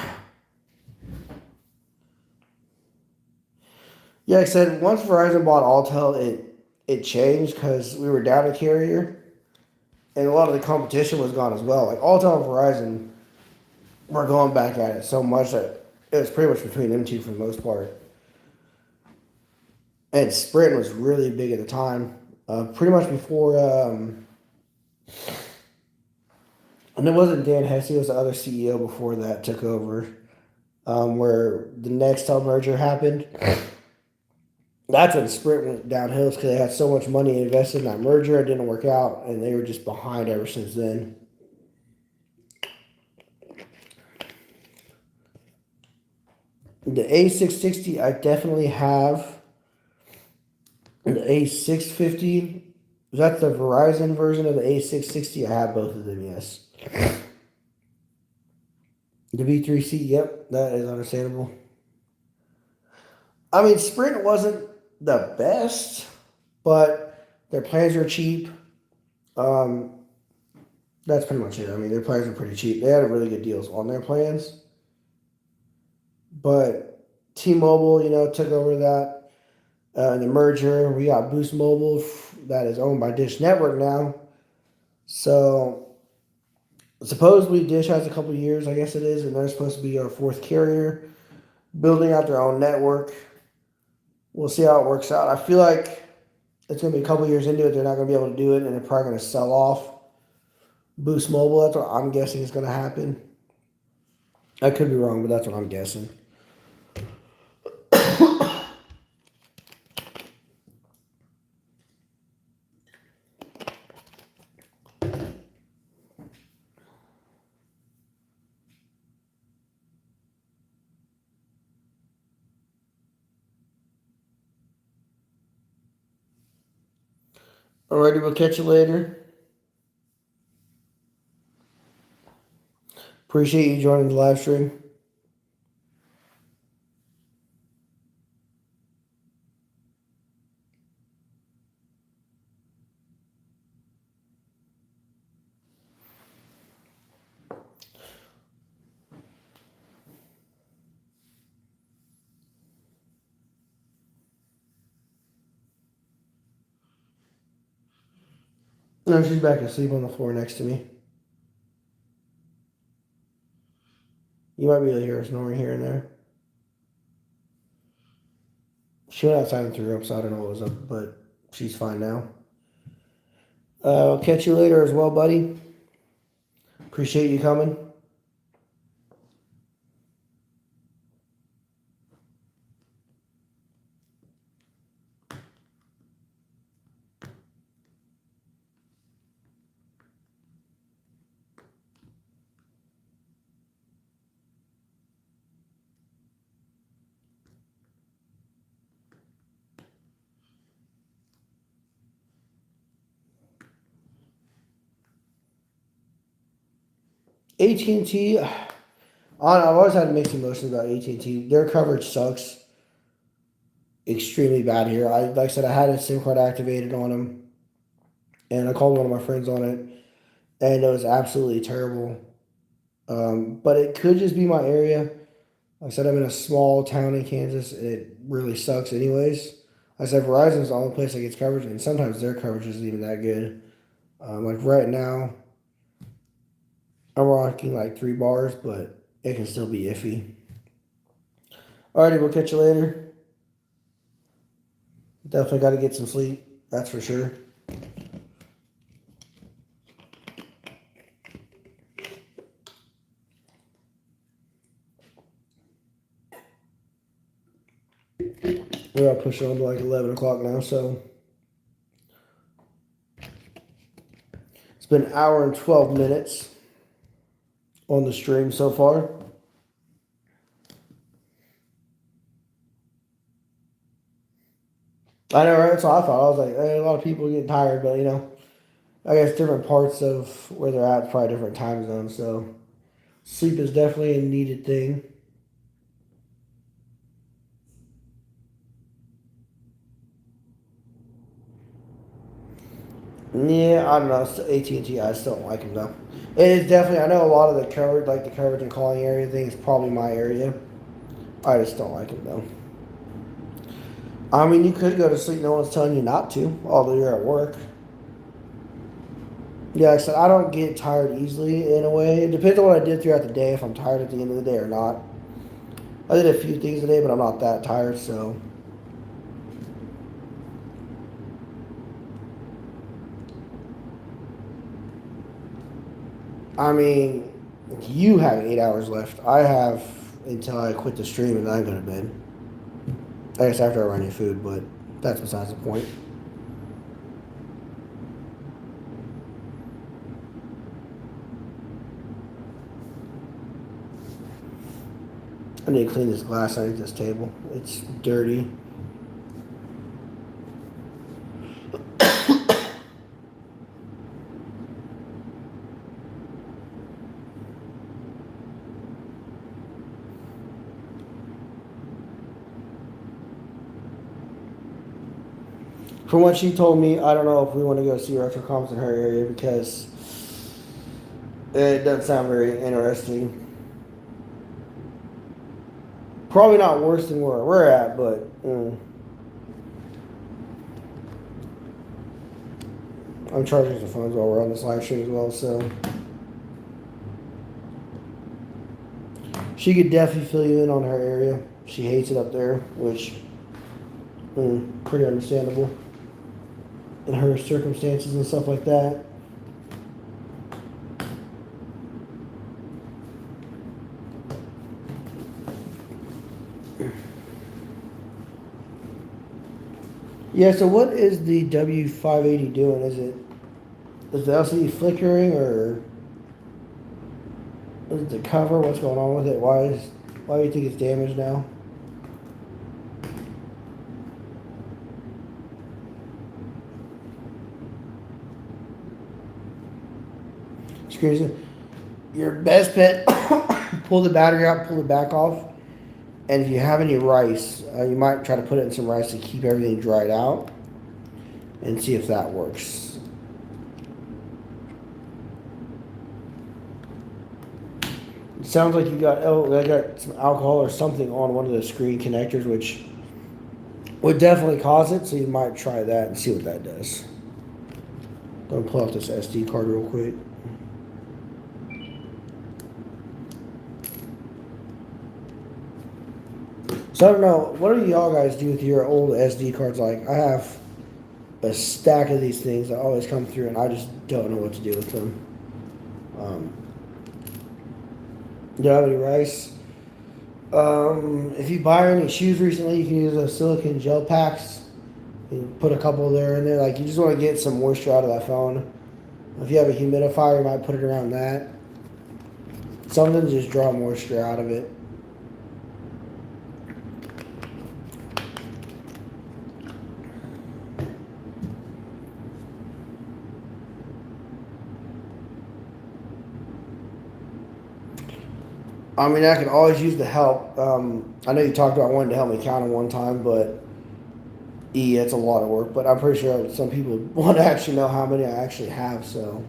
Yeah, like I said, once Verizon bought Altel, it changed because we were down a carrier, and a lot of the competition was gone as well. Like Altel and Verizon were going back at it so much that it was pretty much between them two for the most part. And Sprint was really big at the time, pretty much before. And it wasn't Dan Hesse; it was the other CEO before that took over, where the Nextel merger happened. That's when Sprint went downhill because they had so much money invested in that merger. It didn't work out, and they were just behind ever since then. The A660, I definitely have. The A650, is that the Verizon version of the A660? I have both of them, yes. The V3C, yep, that is understandable. I mean, Sprint wasn't the best, but their plans are cheap. Um, that's pretty much it. I mean, their plans were pretty cheap. They had really good deals on their plans. But T-Mobile, took over that the merger. We got Boost Mobile that is owned by Dish Network now. So supposedly Dish has a couple of years, I guess it is, and they're supposed to be our fourth carrier, building out their own network. We'll see how it works out. I feel like it's going to be a couple of years into it. They're not going to be able to do it, and they're probably going to sell off Boost Mobile. That's what I'm guessing is going to happen. I could be wrong, but that's what I'm guessing. Alrighty, we'll catch you later. Appreciate you joining the live stream. No, she's back asleep on the floor next to me. You might be able to hear her snoring here and there. She went outside and threw up, so I don't know what was up, but she's fine now. I'll catch you later as well, buddy. Appreciate you coming. AT&T, I've always had mixed emotions about AT&T. Their coverage sucks extremely bad here. Like I said, I had a SIM card activated on them, and I called one of my friends on it, and it was absolutely terrible. But it could just be my area. Like I said, I'm in a small town in Kansas, and it really sucks anyways. Like I said, Verizon's the only place that gets coverage, and sometimes their coverage isn't even that good. Like right now, I'm rocking like 3 bars, but it can still be iffy. Alrighty, we'll catch you later. Definitely got to get some sleep, that's for sure. We're all pushing on to like 11 o'clock now, so it's been an hour and 12 minutes on the stream so far. I know, right? That's what I thought. I was like, a lot of people are getting tired, but you know, I guess different parts of where they're at, probably different time zones. So sleep is definitely a needed thing. Yeah, I don't know. AT&T, I still don't like them though. It is definitely. I know a lot of the coverage, like the coverage and calling area thing, is probably my area. I just don't like them though. I mean, you could go to sleep. No one's telling you not to, although you're at work. Yeah, like I said, I don't get tired easily in a way. It depends on what I did throughout the day, if I'm tired at the end of the day or not. I did a few things today, but I'm not that tired, so. I mean, you have 8 hours left. I have until I quit the stream and then I go to bed. I guess after I run your food, but that's besides the point. I need to clean this glass underneath this table. It's dirty. From what she told me, I don't know if we want to go see retro comics in her area because it doesn't sound very interesting. Probably not worse than where we're at, but I'm charging some phones while we're on this live stream as well, so she could definitely fill you in on her area. She hates it up there, which pretty understandable in her circumstances and stuff like that. Yeah, so what is the W580 doing? Is the LCD flickering or is it the cover? What's going on with it? Why do you think it's damaged now? Excuse me. Your best bet, pull the battery out, pull the back off. And if you have any rice, you might try to put it in some rice to keep everything dried out and see if that works. It sounds like you got some alcohol or something on one of the screen connectors, which would definitely cause it, so you might try that and see what that does. I'm going to pull out this SD card real quick. So I don't know, what do y'all guys do with your old SD cards? Like, I have a stack of these things that always come through, and I just don't know what to do with them. Do you have any rice? If you buy any shoes recently, you can use those silicone gel packs. You put a couple there in there. Like, you just want to get some moisture out of that phone. If you have a humidifier, you might put it around that. Something to just draw moisture out of it. I mean, I could always use the help. I know you talked about wanting to help me count them one time, but it's a lot of work. But I'm pretty sure some people want to actually know how many I actually have. So,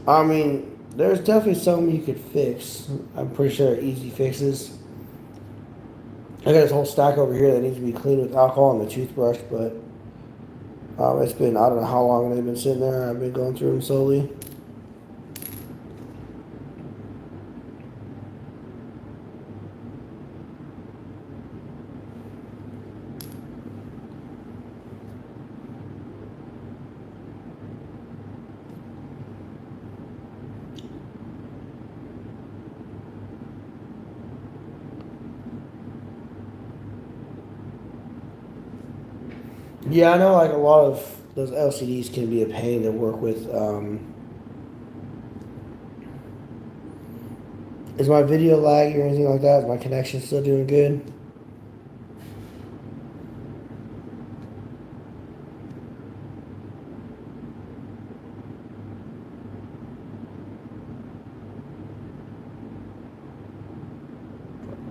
I mean, there's definitely some you could fix. I'm pretty sure they're easy fixes. I got this whole stack over here that needs to be cleaned with alcohol and the toothbrush, but it's been, I don't know how long they've been sitting there. I've been going through them slowly. Yeah, I know like a lot of those LCDs can be a pain to work with. Is my video laggy or anything like that? Is my connection still doing good?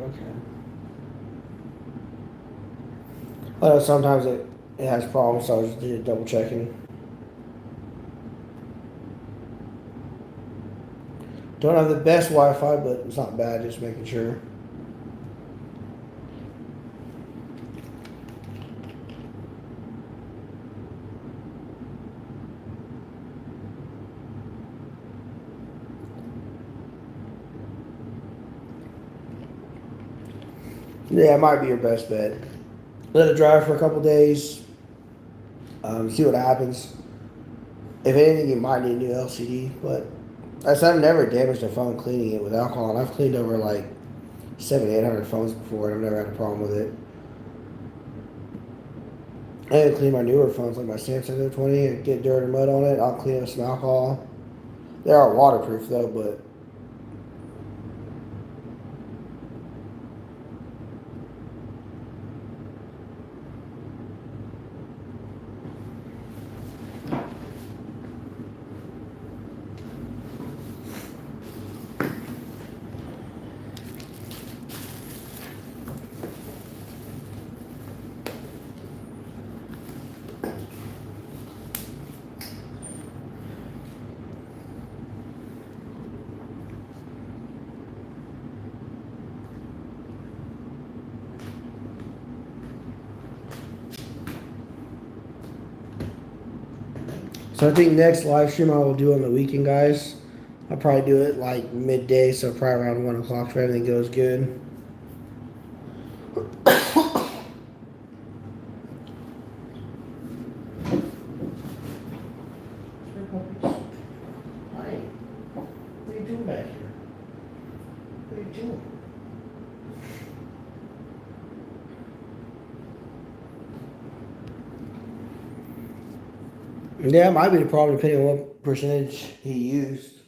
Okay. I know sometimes it has problems, so I was just double checking. Don't have the best Wi-Fi, but it's not bad. Just making sure. Yeah, it might be your best bet. Let it dry for a couple days. See what happens. If anything, you might need a new LCD. But I've never damaged a phone cleaning it with alcohol, and I've cleaned over like 700, 800 phones before, and I've never had a problem with it. I had to clean my newer phones, like my Samsung O20, and get dirt and mud on it. I'll clean it with some alcohol. They are waterproof though, but so I think next live stream I will do on the weekend, guys. I'll probably do it like midday, so probably around 1 o'clock if everything goes good. Hi. What are you doing back here? What are you doing? Yeah, it might be the problem depending on what percentage he used.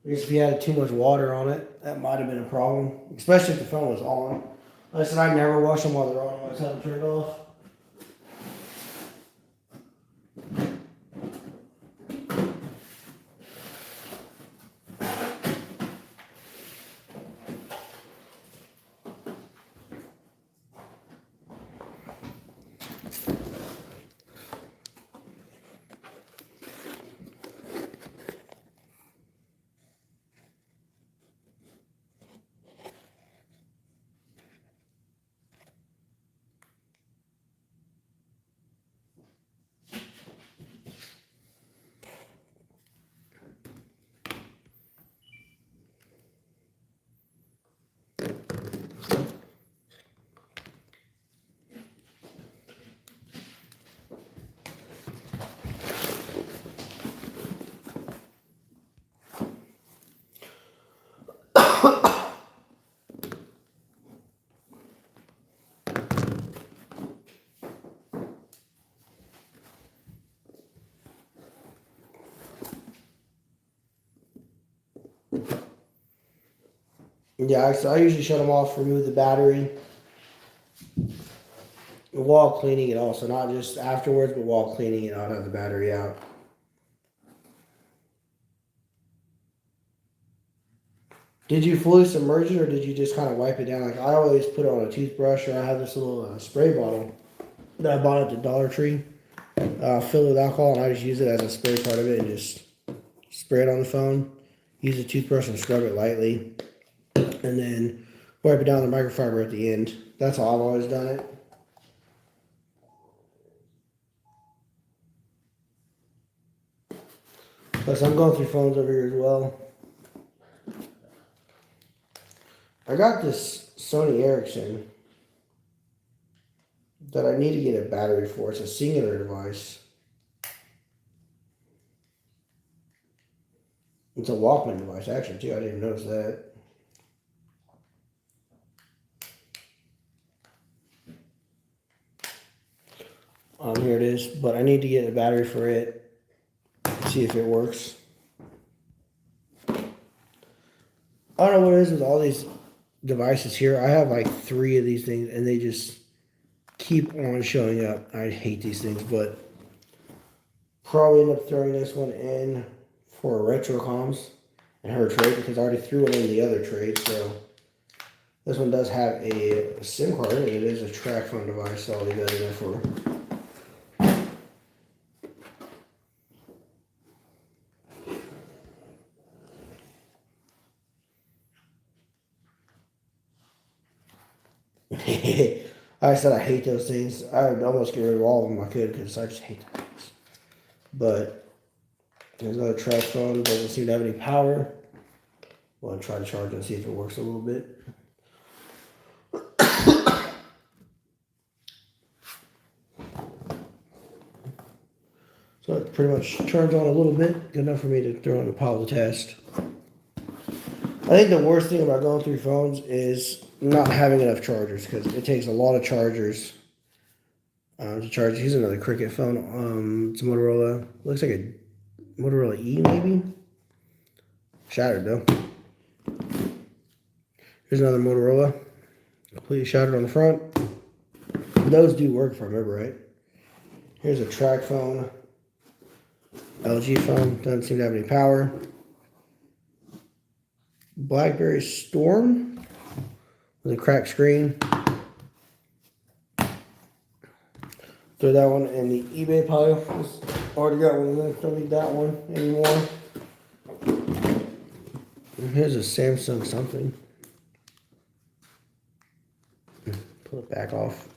I guess if he had too much water on it, that might have been a problem. Especially if the phone was on. Like I said, I never wash them while they're on. I always have them turned off. Yeah, I usually shut them off, remove the battery while cleaning it also. Not just afterwards, but while cleaning it, I'll have the battery out. Did you fully submerge it or did you just kind of wipe it down? Like I always put it on a toothbrush, or I have this little spray bottle that I bought at the Dollar Tree. Filled with alcohol, and I just use it as a spray part of it and just spray it on the phone. Use a toothbrush and scrub it lightly, and then wipe it down with the microfiber at the end. That's how I've always done it. Plus, I'm going through phones over here as well. I got this Sony Ericsson that I need to get a battery for. It's a singular device. It's a Walkman device, actually, too. I didn't even notice that. Here it is, but I need to get a battery for it. See if it works. I don't know what it is with all these devices here. I have like 3 of these things, and they just keep on showing up. I hate these things, but probably end up throwing this one in for retro comms and her trade, because I already threw it in the other trade. So this one does have a SIM card, and it is a track phone device, so I'll leave that in there for. I said I hate those things. I would almost get rid of all of them if I could, because I just hate the things. But there's another trash phone. Doesn't seem to have any power. Well, I'll try to charge it and see if it works a little bit. So it pretty much turns on a little bit. Good enough for me to throw in the pile to test. I think the worst thing about going through phones is not having enough chargers, because it takes a lot of chargers to charge. Here's another Cricket phone. It's a Motorola. Looks like a Motorola E, maybe. Shattered though. Here's another Motorola. Completely shattered on the front. Those do work if I remember right. Here's a track phone. LG phone. Doesn't seem to have any power. Blackberry Storm with a cracked screen. Throw that one in the eBay pile. Already got one. Don't need that one anymore. And here's a Samsung something. Pull it back off.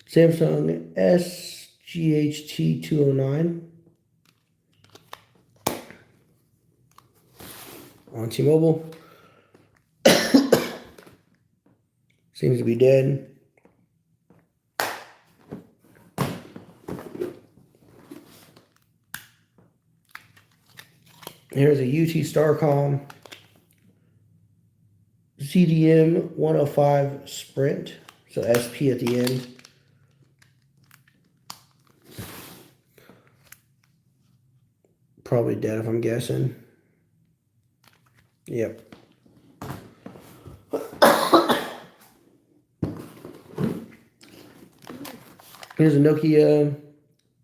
Samsung SGHT 209. On T-Mobile. Seems to be dead. Here's a UT Starcom CDM 105 Sprint. So SP at the end. Probably dead if I'm guessing. Yep. Here's a Nokia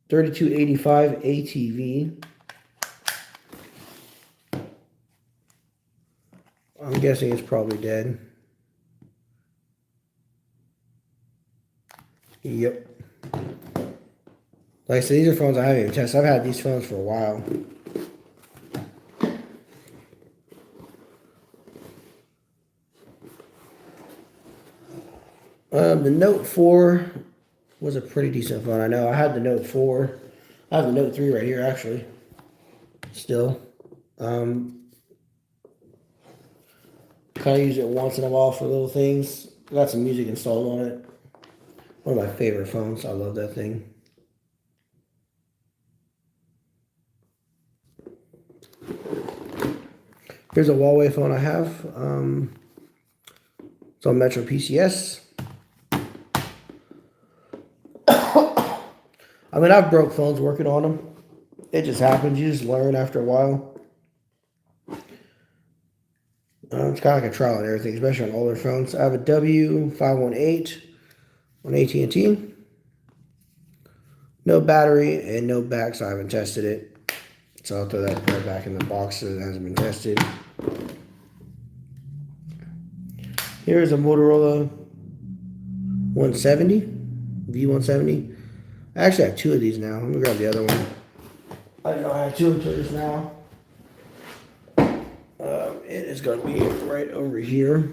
3285 ATV. I'm guessing it's probably dead. Yep. Like I said, these are phones I haven't even tested. I've had these phones for a while. The Note 4 was a pretty decent phone. I know I had the Note 4. I have the Note 3 right here, actually. Still. Kind of use it once in a while for little things. Got some music installed on it. One of my favorite phones. I love that thing. Here's a Huawei phone I have. It's on Metro PCS. I mean, I've broke phones working on them. It just happens. You just learn after a while. It's kind of like a trial and everything, especially on older phones. I have a W518 on AT&T. No battery and no back, so I haven't tested it. So I'll throw that right back in the box so it hasn't been tested. Here's a Motorola 170, V170. I actually have two of these now. Let me grab the other one. I didn't know I had two of these now. It is going to be right over here.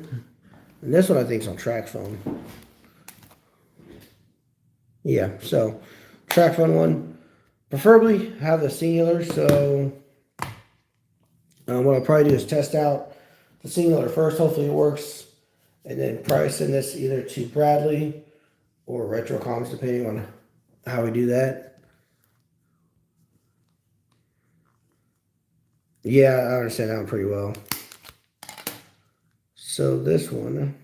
And this one I think is on track phone. Yeah, so track phone one. Preferably have the singular, so what I'll probably do is test out the singular first. Hopefully it works. And then probably send this either to Bradley or Retrocomms, depending on how we do that. Yeah, I understand that one pretty well. So this one,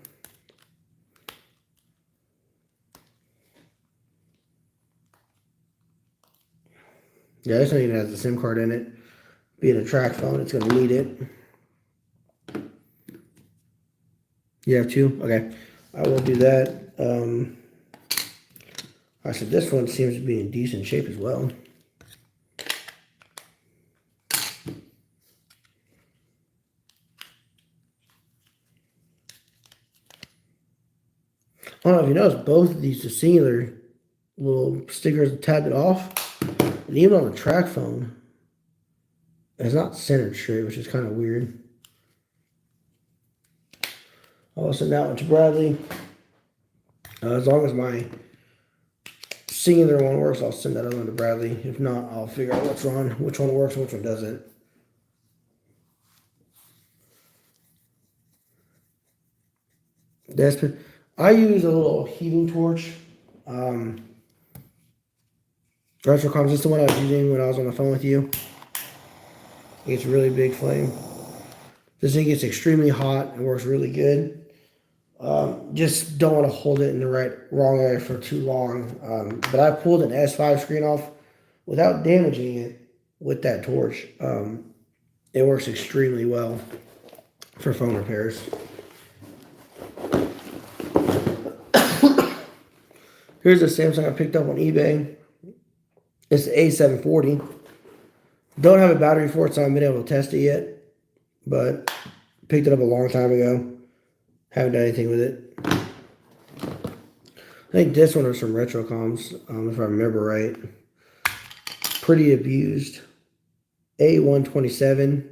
yeah, this one even has the SIM card in it. Being a track phone, it's going to need it. You have two? Okay. I will do that. I said this one seems to be in decent shape as well. I don't know if you notice, both of these, the singular little stickers tabbed it off. And even on the track phone, it's not centered straight, which is kind of weird. I'll send that one to Bradley. As long as my singular one works, I'll send that other one to Bradley. If not, I'll figure out what's wrong, which one works and which one doesn't. I use a little heating torch. Retrocomms, this is the one I was using when I was on the phone with you. It's a really big flame. This thing gets extremely hot and works really good. Just don't want to hold it in the wrong area for too long. But I pulled an S5 screen off without damaging it with that torch. It works extremely well for phone repairs. Here's a Samsung I picked up on eBay. It's the A740. Don't have a battery for it, so I haven't been able to test it yet. But picked it up a long time ago. Haven't done anything with it. I think this one was from Retrocomms, if I remember right. Pretty abused. A127.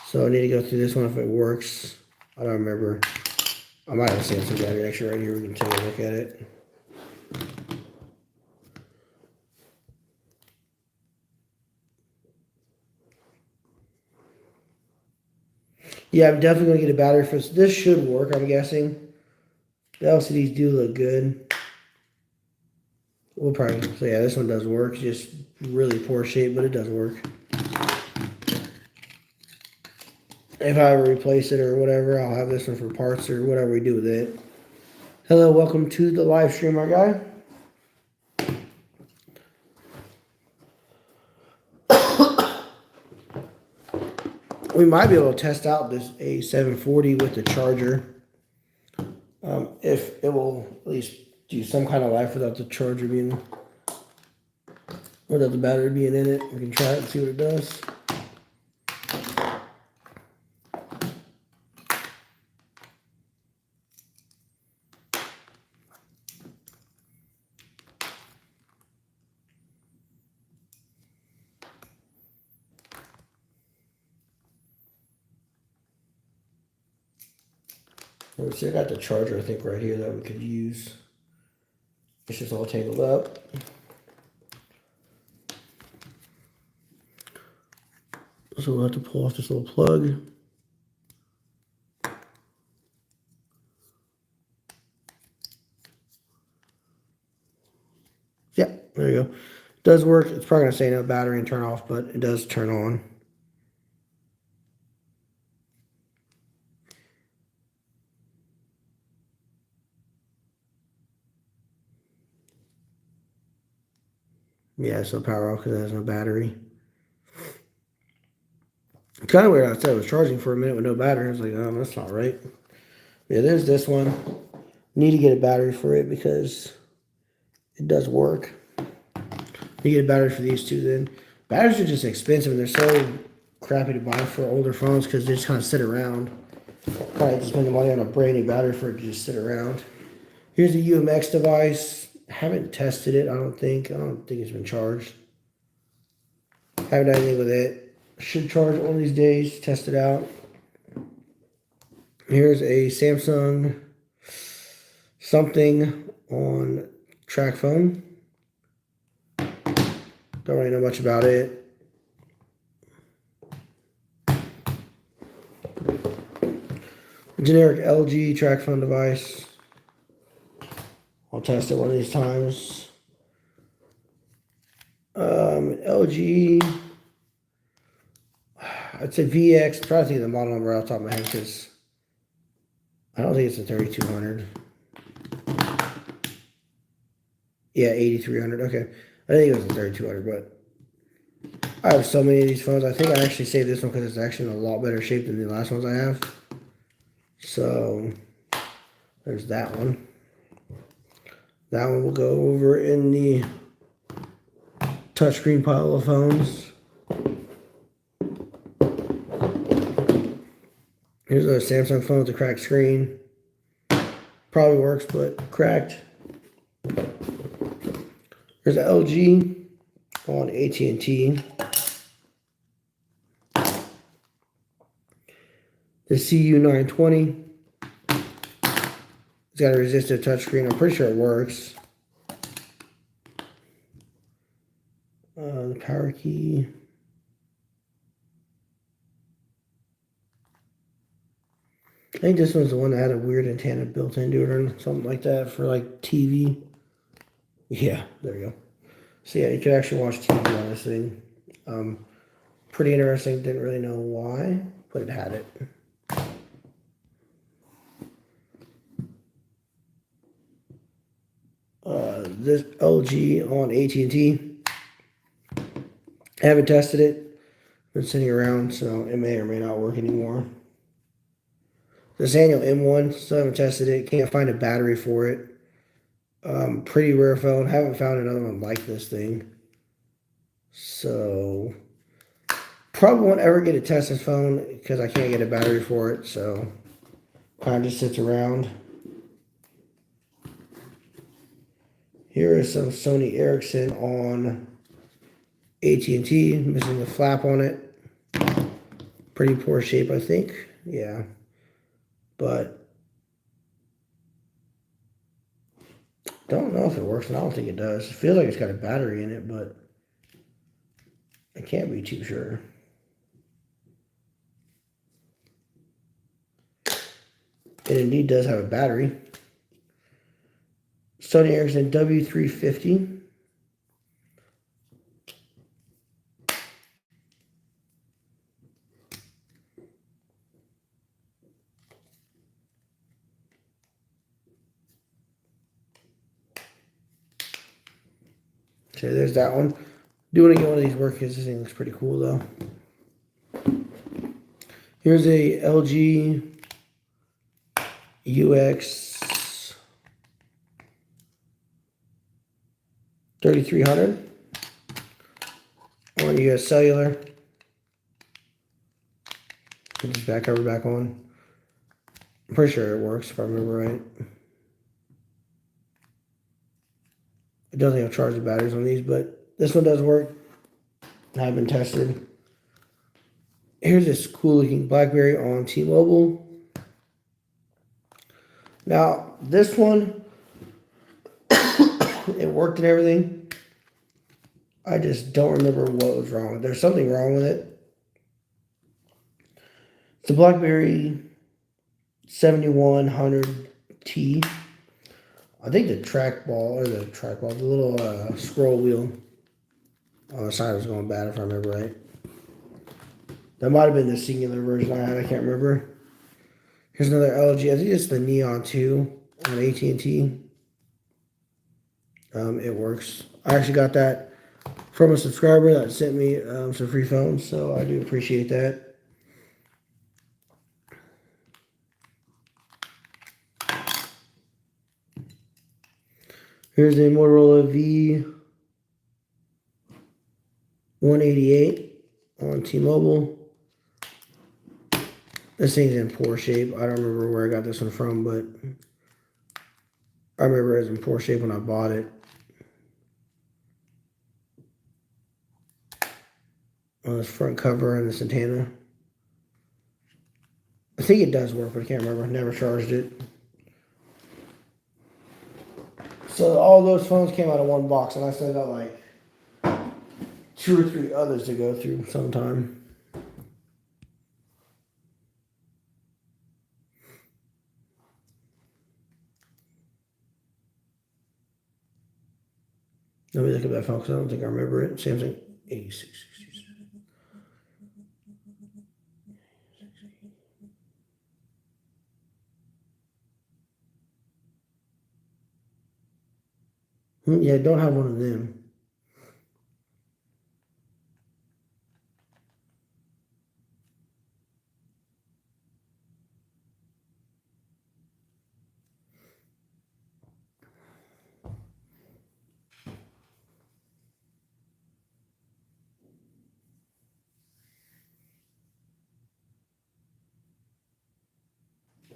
So I need to go through this one if it works. I don't remember. I might have seen some battery actually right here. We can take a look at it. Yeah, I'm definitely going to get a battery for this. This should work, I'm guessing. The LCDs do look good. We'll probably, so yeah, this one does work. Just really poor shape, but it does work. If I ever replace it or whatever, I'll have this one for parts or whatever we do with it. Hello, welcome to the live stream, my guy. We might be able to test out this A740 with the charger. If it will at least do some kind of life without the charger being, without the battery being in it. We can try it and see what it does. Let's see, I got the charger, I think, right here that we could use. It's just all tangled up. So we'll have to pull off this little plug. Yeah, there you go. It does work. It's probably going to say no battery and turn off, but it does turn on. Yeah, so power off because it has no battery. Kind of weird. I said I was charging for a minute with no battery. I was like, oh, that's not right. Yeah, there's this one. Need to get a battery for it because it does work. You get a battery for these two then. Batteries are just expensive and they're so crappy to buy for older phones because they just kind of sit around. Probably just spend the money on a brand new battery for it to just sit around. Here's a UMX device. Haven't tested it, I don't think. I don't think it's been charged. Haven't done anything with it. Should charge it one of these days, test it out. Here's a Samsung something on track phone. Don't really know much about it. Generic LG track phone device. I'll test it one of these times. LG, I'd say VX. I'm trying to think of the model number off the top of my head because I don't think it's a 3200. Yeah, 8300. Okay. I think it was a 3200, but I have so many of these phones. I think I actually saved this one because it's actually in a lot better shape than the last ones I have. So there's that one. That one will go over in the touchscreen pile of phones. Here's a Samsung phone with a cracked screen. Probably works, but cracked. There's an LG on AT&T. The CU920. It's got a resistive touchscreen. I'm pretty sure it works. The power key. I think this one's the one that had a weird antenna built into it or something like that for like TV. Yeah, there you go. So yeah, you could actually watch TV on this thing. Pretty interesting. Didn't really know why, but it had it. This LG on AT&T. I haven't tested it. Been sitting around, so it may or may not work anymore. The Sanyo M1, still haven't tested it. Can't find a battery for it. Pretty rare phone. Haven't found another one like this thing. So probably won't ever get to test this phone because I can't get a battery for it. So kind of just sits around. Here is some Sony Ericsson on AT&T. Missing a flap on it. Pretty poor shape, I think. Yeah. But don't know if it works, and I don't think it does. It feels like it's got a battery in it, but I can't be too sure. It indeed does have a battery. Sony Ericsson W350. Okay, there's that one. Do want to get one of these work because this thing looks pretty cool though. Here's a LG UX 3300 on US Cellular. Put this back cover back on. I'm pretty sure it works if I remember right. It doesn't have charging batteries on these, but this one does work. Have been tested. Here's this cool looking Blackberry on T-Mobile. Now, this one, it worked and everything. I just don't remember what was wrong. There's something wrong with it. It's a Blackberry 7100T. I think the the little scroll wheel on the side was going bad if I remember right. That might have been the singular version I had. I can't remember. Here's another LG. I think it's the Neon 2 on AT&T. It works. I actually got that from a subscriber that sent me some free phones, so I do appreciate that. Here's the Motorola V188 on T-Mobile. This thing's in poor shape. I don't remember where I got this one from, but I remember it was in poor shape when I bought it. On this front cover and this antenna. I think it does work, but I can't remember. Never charged it. So all those phones came out of one box, and I still got like 2 or 3 others to go through sometime. Let me look at that phone because I don't think I remember it. Samsung 86. Yeah, don't have one of them.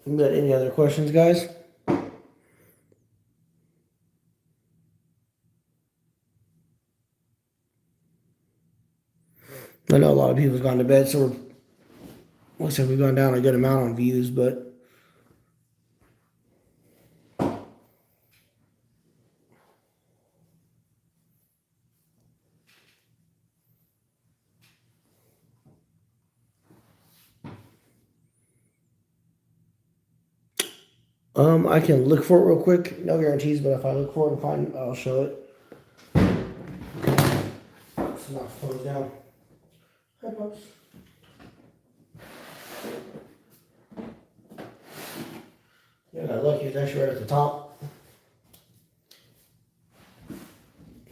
You got any other questions, guys? I know a lot of people's gone to bed, so looks like we've gone down a good amount on views, but I can look for it real quick. No guarantees, but if I look for it and find it, I'll show it. It's not closed down. Hi, Pops. Yeah, I got lucky. It's actually right at the top.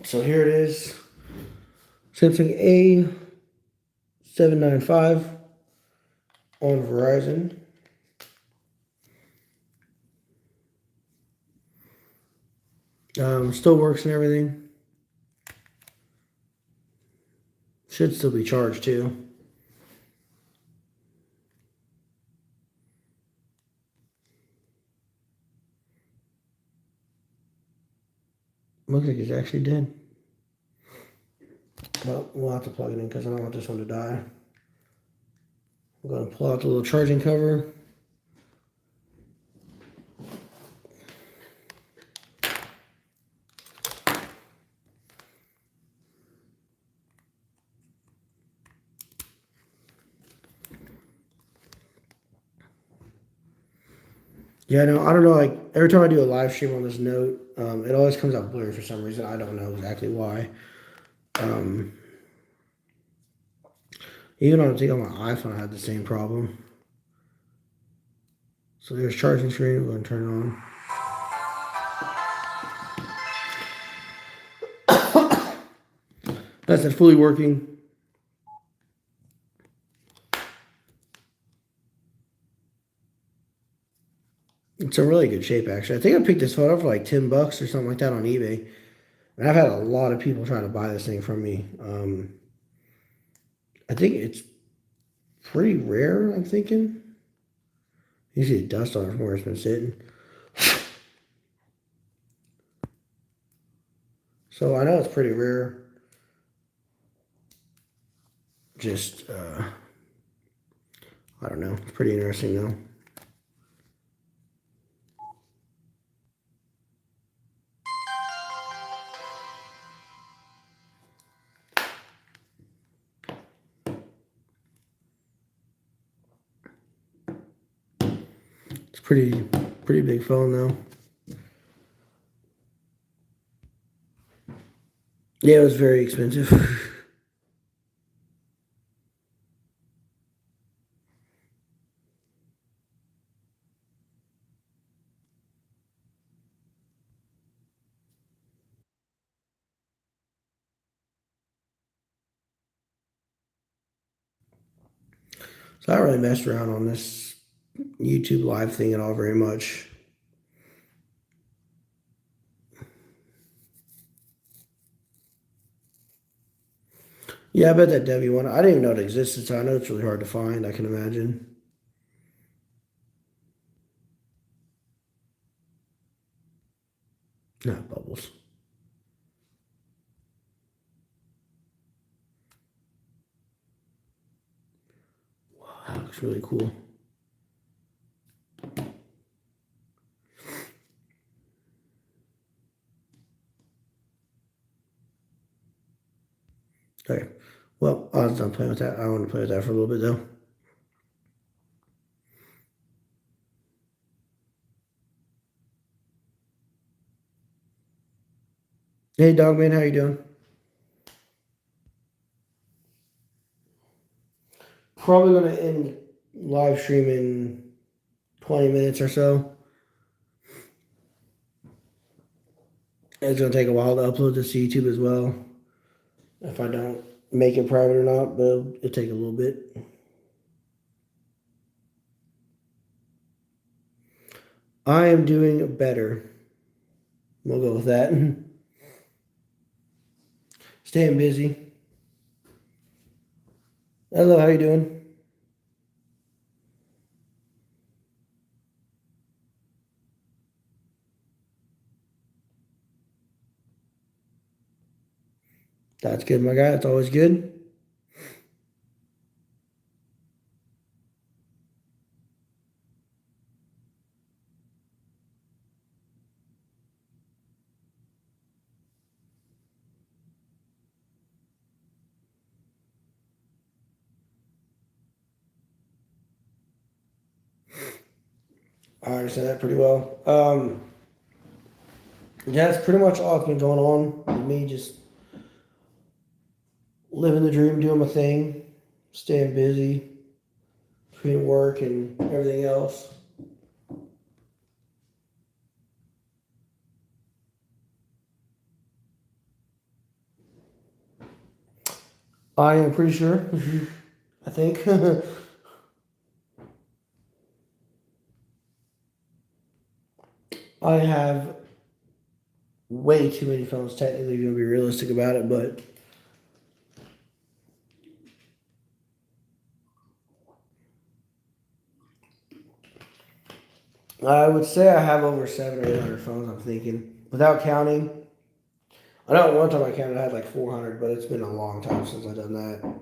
So here it is. Samsung A795 on Verizon. Still works and everything. Should still be charged too. Looks like it's actually dead. Well, we'll have to plug it in because I don't want this one to die. I'm going to pull out the little charging cover. Yeah, no, I don't know. Like every time I do a live stream on this note, it always comes out blurry for some reason. I don't know exactly why. Even on my iPhone, I had the same problem. So there's charging screen. We're going to turn it on. That's it, fully working. It's in really good shape, actually. I think I picked this phone up for like $10 or something like that on eBay. And I've had a lot of people trying to buy this thing from me. I think it's pretty rare, I'm thinking. You see the dust on it from where it's been sitting. So I know it's pretty rare. Just, I don't know. It's pretty interesting, though. It's pretty big phone, though. Yeah, it was very expensive. So I don't really messed around on this YouTube live thing at all very much. Yeah, I bet that W one. I didn't even know it existed, so I know it's really hard to find. I can imagine. Not bubbles. Wow, that looks really cool. Okay. Well, I was done playing with that. I want to play with that for a little bit though. Hey, Dogman, how you doing? Probably gonna end live stream in 20 minutes or so. It's gonna take a while to upload this to YouTube as well. If I don't make it private or not, but it'll take a little bit. I am doing better. We'll go with that. Staying busy. Hello, how you doing? That's good, my guy. That's always good. I understand that pretty well. Yeah, that's pretty much all that's been going on with me. Just living the dream, doing my thing, staying busy between work and everything else. I am pretty sure. I think. I have way too many phones technically to be realistic about it, but I would say I have over 700 or 800 phones. I'm thinking without counting. I know at one time I counted I had like 400, but it's been a long time since I've done that.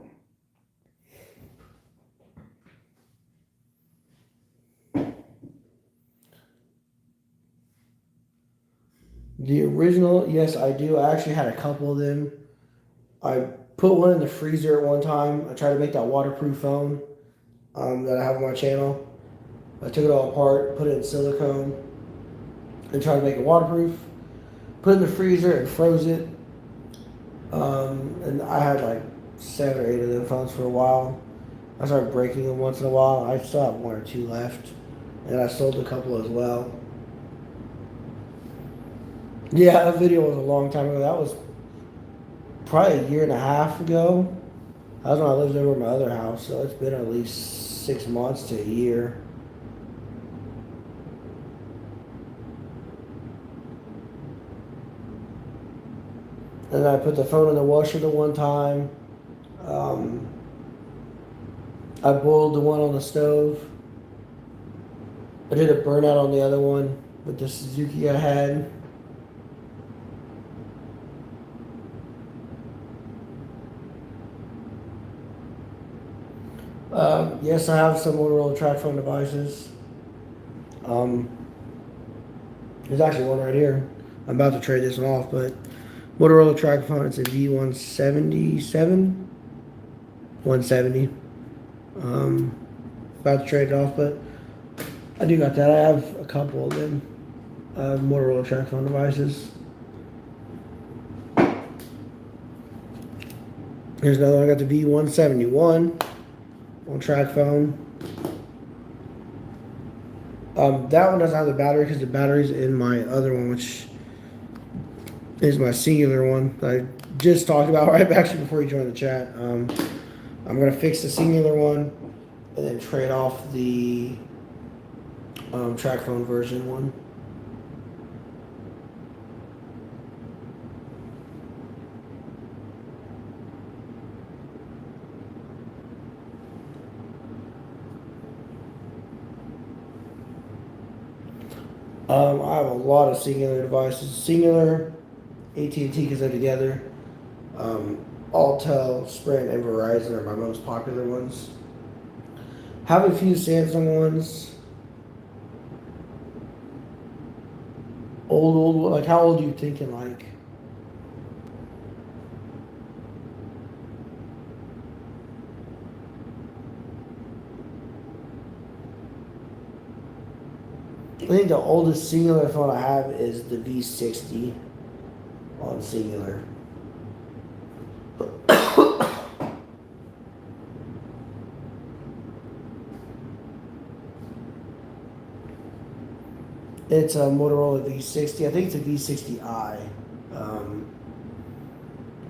The original, yes, I do. I actually had a couple of them. I put one in the freezer at one time. I tried to make that waterproof phone that I have on my channel. I took it all apart, put it in silicone, and tried to make it waterproof. Put it in the freezer and froze it. And I had like 7 or 8 of them phones for a while. I started breaking them once in a while. I still have 1 or 2 left, and I sold a couple as well. Yeah, that video was a long time ago. That was probably a year and a half ago. That was when I lived over at my other house, so it's been at least 6 months to a year. And I put the phone in the washer the one time. Um, I boiled the one on the stove. I did a burnout on the other one with the Suzuki I had. Yes, I have some Motorola track phone devices. Um, there's actually one right here. I'm about to trade this one off, but Motorola track phone, it's a V177, 170. About to trade it off, but I do got that. I have a couple of them. Motorola track phone devices. Here's another one. I got the V171 on track phone. That one doesn't have the battery because the battery's in my other one, which is my singular one that I just talked about right back before you joined the chat. I'm gonna fix the singular one, and then trade off the track phone version one. I have a lot of Singular devices. Singular, AT&T because they're together. Altel, Sprint, and Verizon are my most popular ones. Have a few Samsung ones. Old, like how old are you thinking like? I think the oldest Singular phone I have is the V60 on Singular. It's a Motorola V60. I think it's a V60i.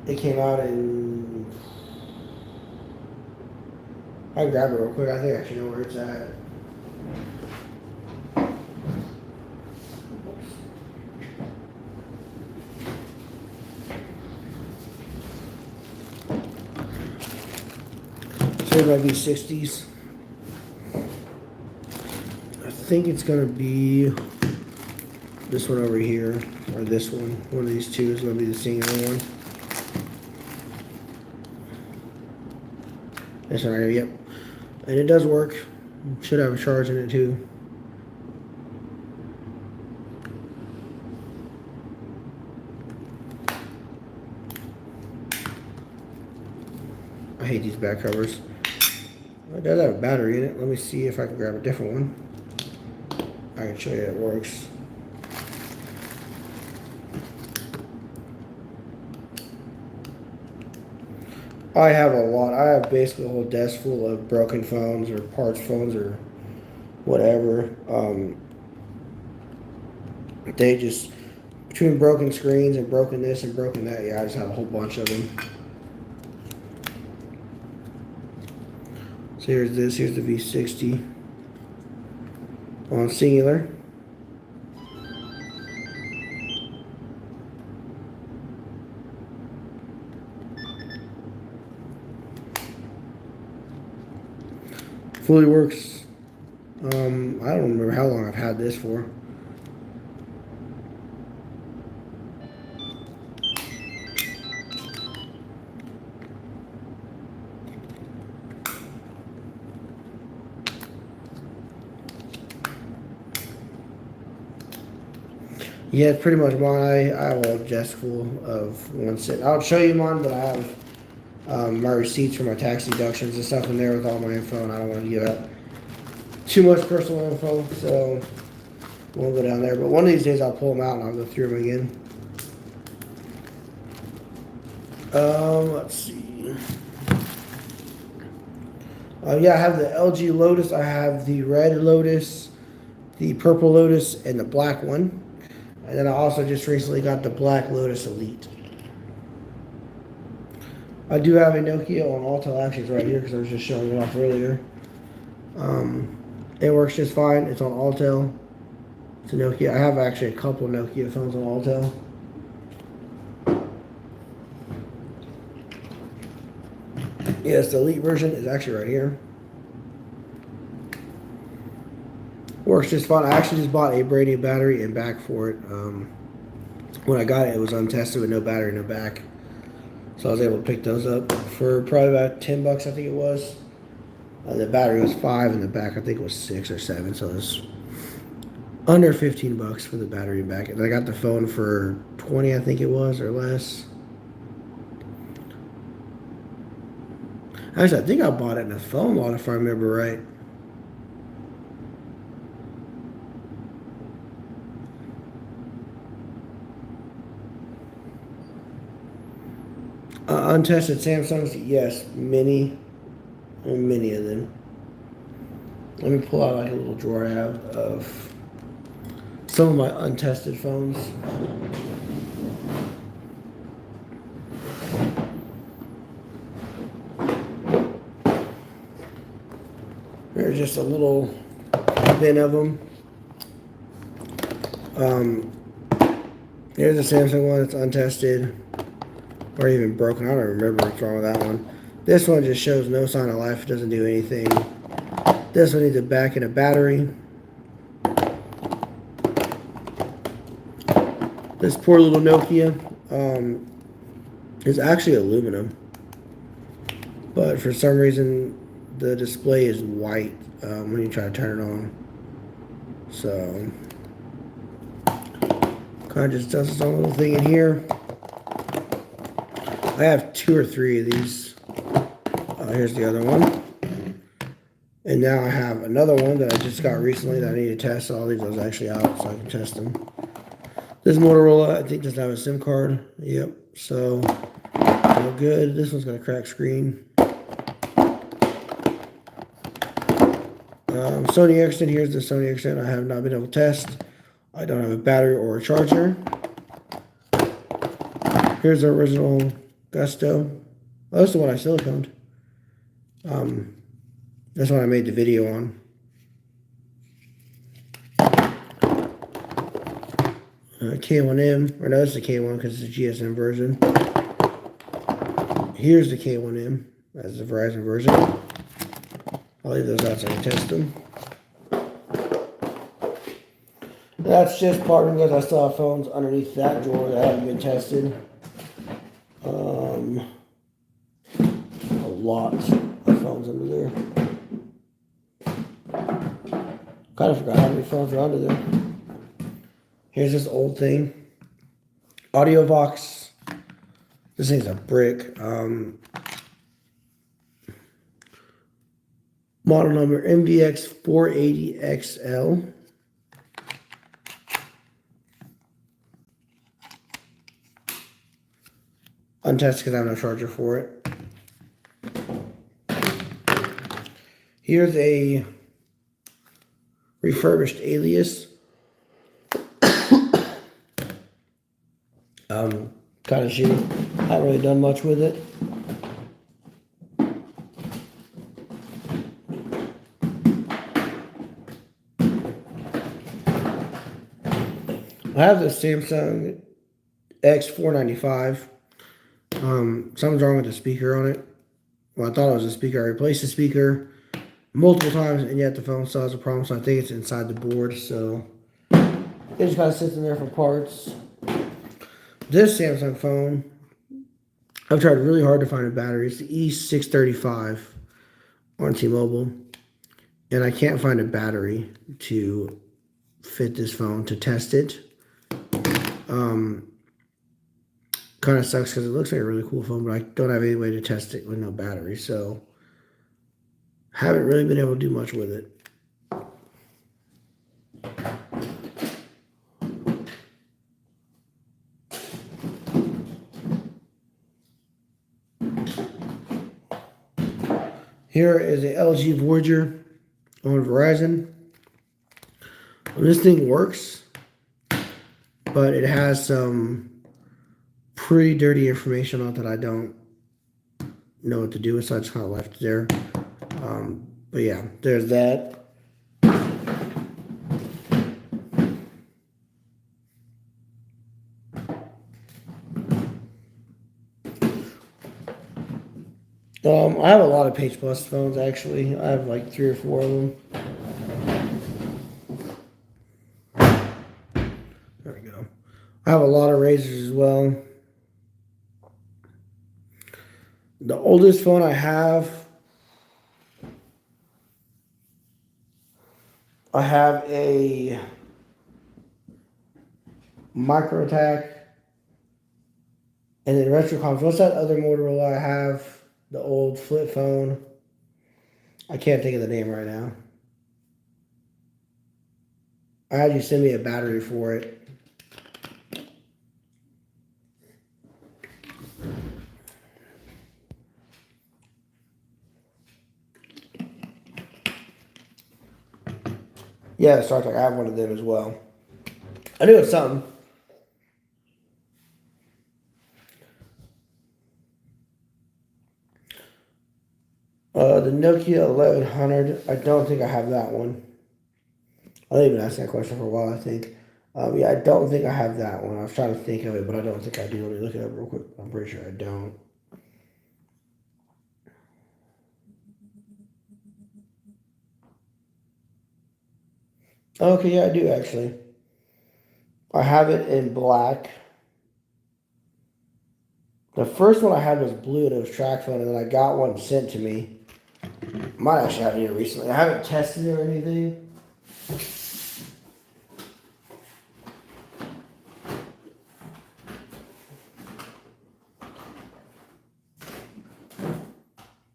It came out in. I grab it real quick. I think I actually know where it's at. So here's my V60s. I think it's gonna be this one over here, or this one. One of these two is gonna be the Singular one. This one right here, yep. And it does work. Should have a charge in it too. I hate these back covers. It does have a battery in it. Let me see if I can grab a different one. I can show you it works. I have a lot. I have basically a whole desk full of broken phones or parts phones or whatever. They just, between broken screens and broken this and broken that, yeah, I just have a whole bunch of them. So here's this. Here's the V60 on Singular. Fully works. I don't remember how long I've had this for. Yeah, it's pretty much mine. I have a desk full of one set. I'll show you mine, but I have my receipts for my tax deductions and stuff in there with all my info, and I don't want to give out too much personal info, so we'll go down there. But one of these days I'll pull them out and I'll go through them again. Let's see. Yeah, I have the LG Lotus. I have the red Lotus, the purple Lotus, and the black one. And then I also just recently got the black Lotus Elite. I do have a Nokia on Altel, actually it's right here because I was just showing it off earlier. It works just fine. It's on Altel. It's a Nokia. I have actually a couple Nokia phones on Altel. Yes, the Elite version is actually right here. Works just fine. I actually just bought a brand new battery and back for it. When I got it, it was untested with no battery, no back. So I was able to pick those up for probably about $10, I think it was. The battery was $5 and the back I think was $6 or $7. So it was under $15 for the battery and back. And I got the phone for $20, I think it was, or less. Actually, I think I bought it in a phone lot if I remember right. Untested Samsungs, yes, many of them. Let me pull out like a little drawer I have of some of my untested phones. There's just a little bin of them. Here's a Samsung one that's untested or even broken. I don't remember what's wrong with that one. This one just shows no sign of life. It doesn't do anything. This one needs a back and a battery. This poor little Nokia is actually aluminum, but for some reason the display is white when you try to turn it on. So kind of just does its own little thing in here. I have 2 or 3 of these. Here's the other one. And now I have another one that I just got recently that I need to test. I'll leave those actually out so I can test them. This Motorola, I think, doesn't have a SIM card. Yep. So, all good. This one's got a cracked screen. Sony Ericsson. Here's the Sony Ericsson I have not been able to test. I don't have a battery or a charger. Here's the original Gusto. Oh, that's the one I siliconed. That's what I made the video on. K1M, or no, it's the K1 because it's a GSM version. Here's the K1M, that's the Verizon version. I'll leave those out so I can test them. That's just partly because I still have phones underneath that drawer that haven't been tested. A lot of phones under there. Kind of forgot how many phones are under there. Here's this old thing. AudioVox. This thing's a brick. Model number MVX480XL. Untested because I have no charger for it. Here's a refurbished Alias. Kind of shitty. Haven't really done much with it. I have the Samsung X495. Something's wrong with the speaker on it. Well, I thought it was a speaker. I replaced the speaker multiple times, and yet the phone still has a problem. So I think it's inside the board. So it just kind of sits in there for parts. This Samsung phone, I've tried really hard to find a battery. It's the E635 on T-Mobile, and I can't find a battery to fit this phone to test it. Kind of sucks because it looks like a really cool phone, but I don't have any way to test it with no battery, so haven't really been able to do much with it. Here is a LG Voyager on Verizon. Well, this thing works, but it has some pretty dirty information on it that I don't know what to do with, so I just kind of left it there. But yeah, there's that. I have a lot of Page Plus phones, actually. I have like 3 or 4 of them. There we go. I have a lot of Razors as well. The oldest phone I have a Micro Attack and then Retrocom. What's that other Motorola I have? The old flip phone. I can't think of the name right now. I had you send me a battery for it. Yeah, Star Trek. I have one of them as well. I knew it was something. The Nokia 1100. I don't think I have that one. I've been asking that question for a while, I think. Yeah, I don't think I have that one. I was trying to think of it, but I don't think I do. Let me look it up real quick. I'm pretty sure I don't. Okay, yeah, I do actually. I have it in black. The first one I had was blue and it was track phone, and then I got one sent to me. Might actually have it here recently. I haven't tested it or anything.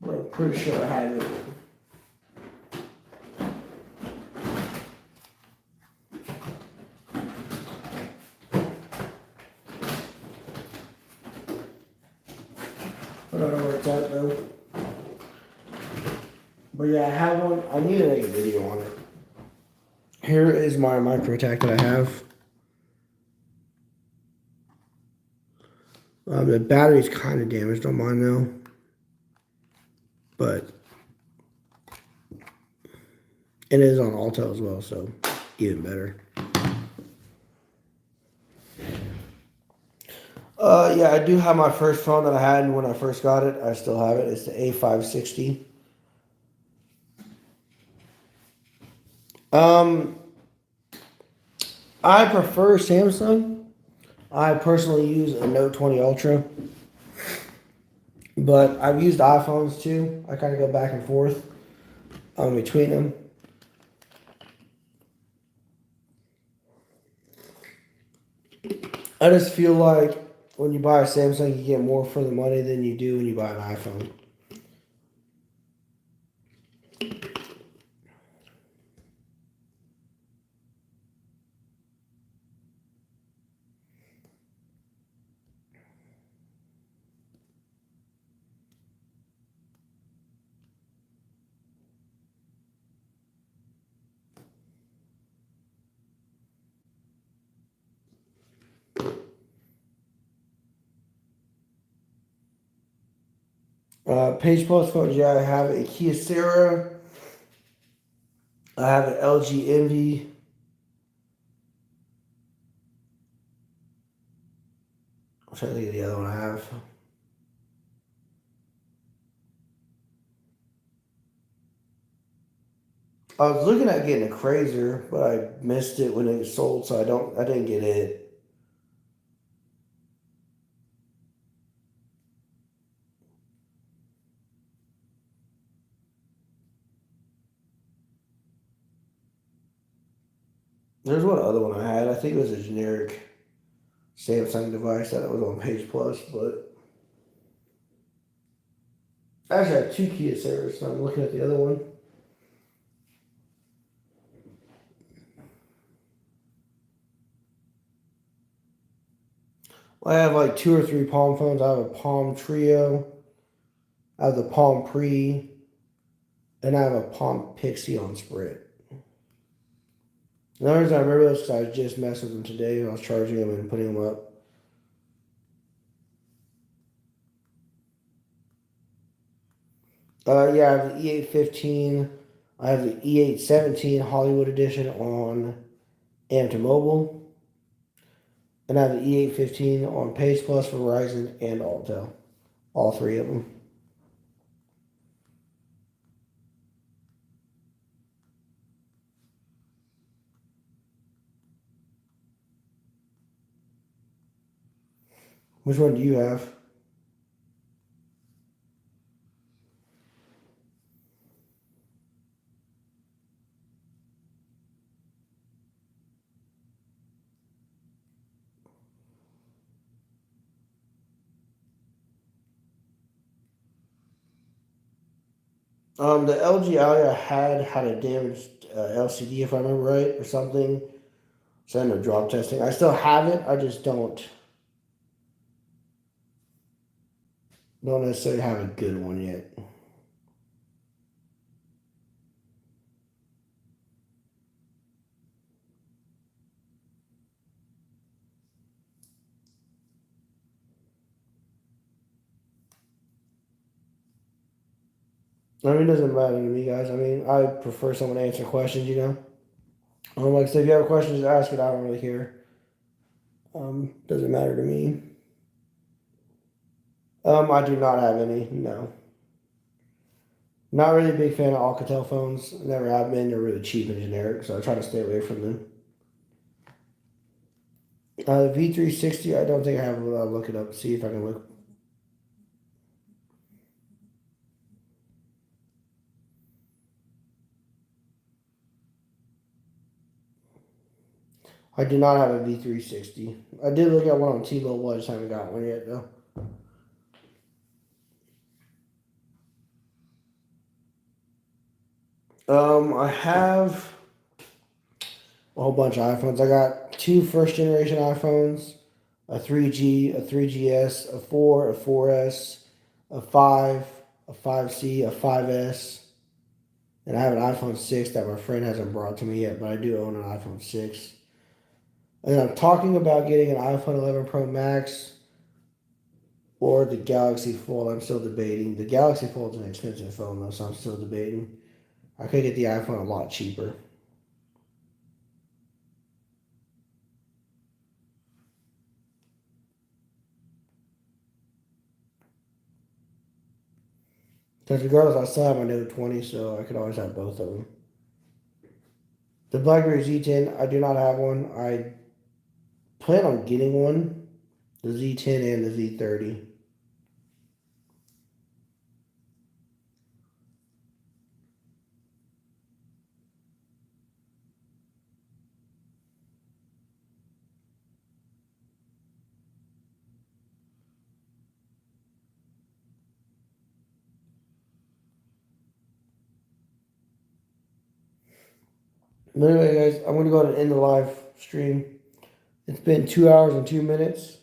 But I'm pretty sure I have it. I don't know where it's at though. But yeah, I have one. I need to make a video on it. Here is my micro attack that I have. The battery's kind of damaged on mine though. But it is on Alto as well, so even better. Yeah, I do have my first phone that I had when I first got it. I still have it. It's the A560. I prefer Samsung. I personally use a Note 20 Ultra. But I've used iPhones too. I kind of go back and forth between them. I just feel like when you buy a Samsung, you get more for the money than you do when you buy an iPhone. Page Plus phones, yeah, I have a Kia Sarah. I have an LG Envy. I'm trying to think of the other one I have. I was looking at getting a Crazer, but I missed it when it was sold, so I didn't get it. There's one other one I had. I think it was a generic Samsung device that was on Page Plus, but I actually have two Kia Ceras, so I'm looking at the other one. I have like two or three Palm phones. I have a Palm Trio, I have the Palm Pre, and I have a Palm Pixie on Sprint. The only reason I remember those is because I just messed with them today. I was charging them and putting them up. Yeah, I have the E815. I have the E817 Hollywood Edition on Amazon Mobile. And I have the E815 on Pace Plus for Verizon and Altel. All three of them. Which one do you have? The LG Ally I had a damaged LCD, if I remember right, or something. So I ended up drop testing. I still have it. I just don't necessarily have a good one yet. I mean, it doesn't matter to me, guys. I mean, I prefer someone to answer questions, you know? Like I said, if you have a question, just ask it. I don't really care. Doesn't matter to me. I do not have any, no. Not really a big fan of Alcatel phones. Never have been. They're really cheap and generic, so I try to stay away from them. The V360, I don't think I have. Look it up, see if I can look. I do not have a V360. I did look at one on T-Mobile. I just haven't got one yet, though. I have a whole bunch of iPhones. I got two first generation iPhones, a 3G, a 3GS, a 4, a 4S, a 5, a 5C, a 5S, and I have an iPhone 6 that my friend hasn't brought to me yet, but I do own an iPhone 6. And I'm talking about getting an iPhone 11 Pro Max or the Galaxy Fold. I'm still debating. The Galaxy Fold is an expensive phone, though, so I'm still debating. I could get the iPhone a lot cheaper. Because regardless, I still have my Note 20, so I could always have both of them. The Blackberry Z10, I do not have one. I plan on getting one. The Z10 and the Z30. But anyway, guys, I'm going to go ahead and end the live stream. It's been 2 hours and 2 minutes.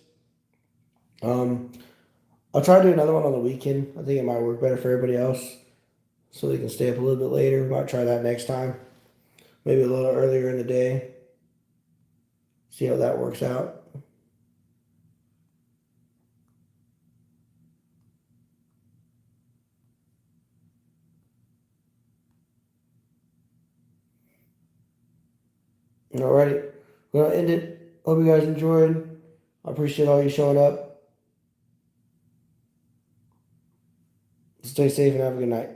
I'll try to do another one on the weekend. I think it might work better for everybody else, so they can stay up a little bit later. We might try that next time. Maybe a little earlier in the day. See how that works out. Alrighty. We're going to end it. Hope you guys enjoyed. I appreciate all you showing up. Stay safe and have a good night.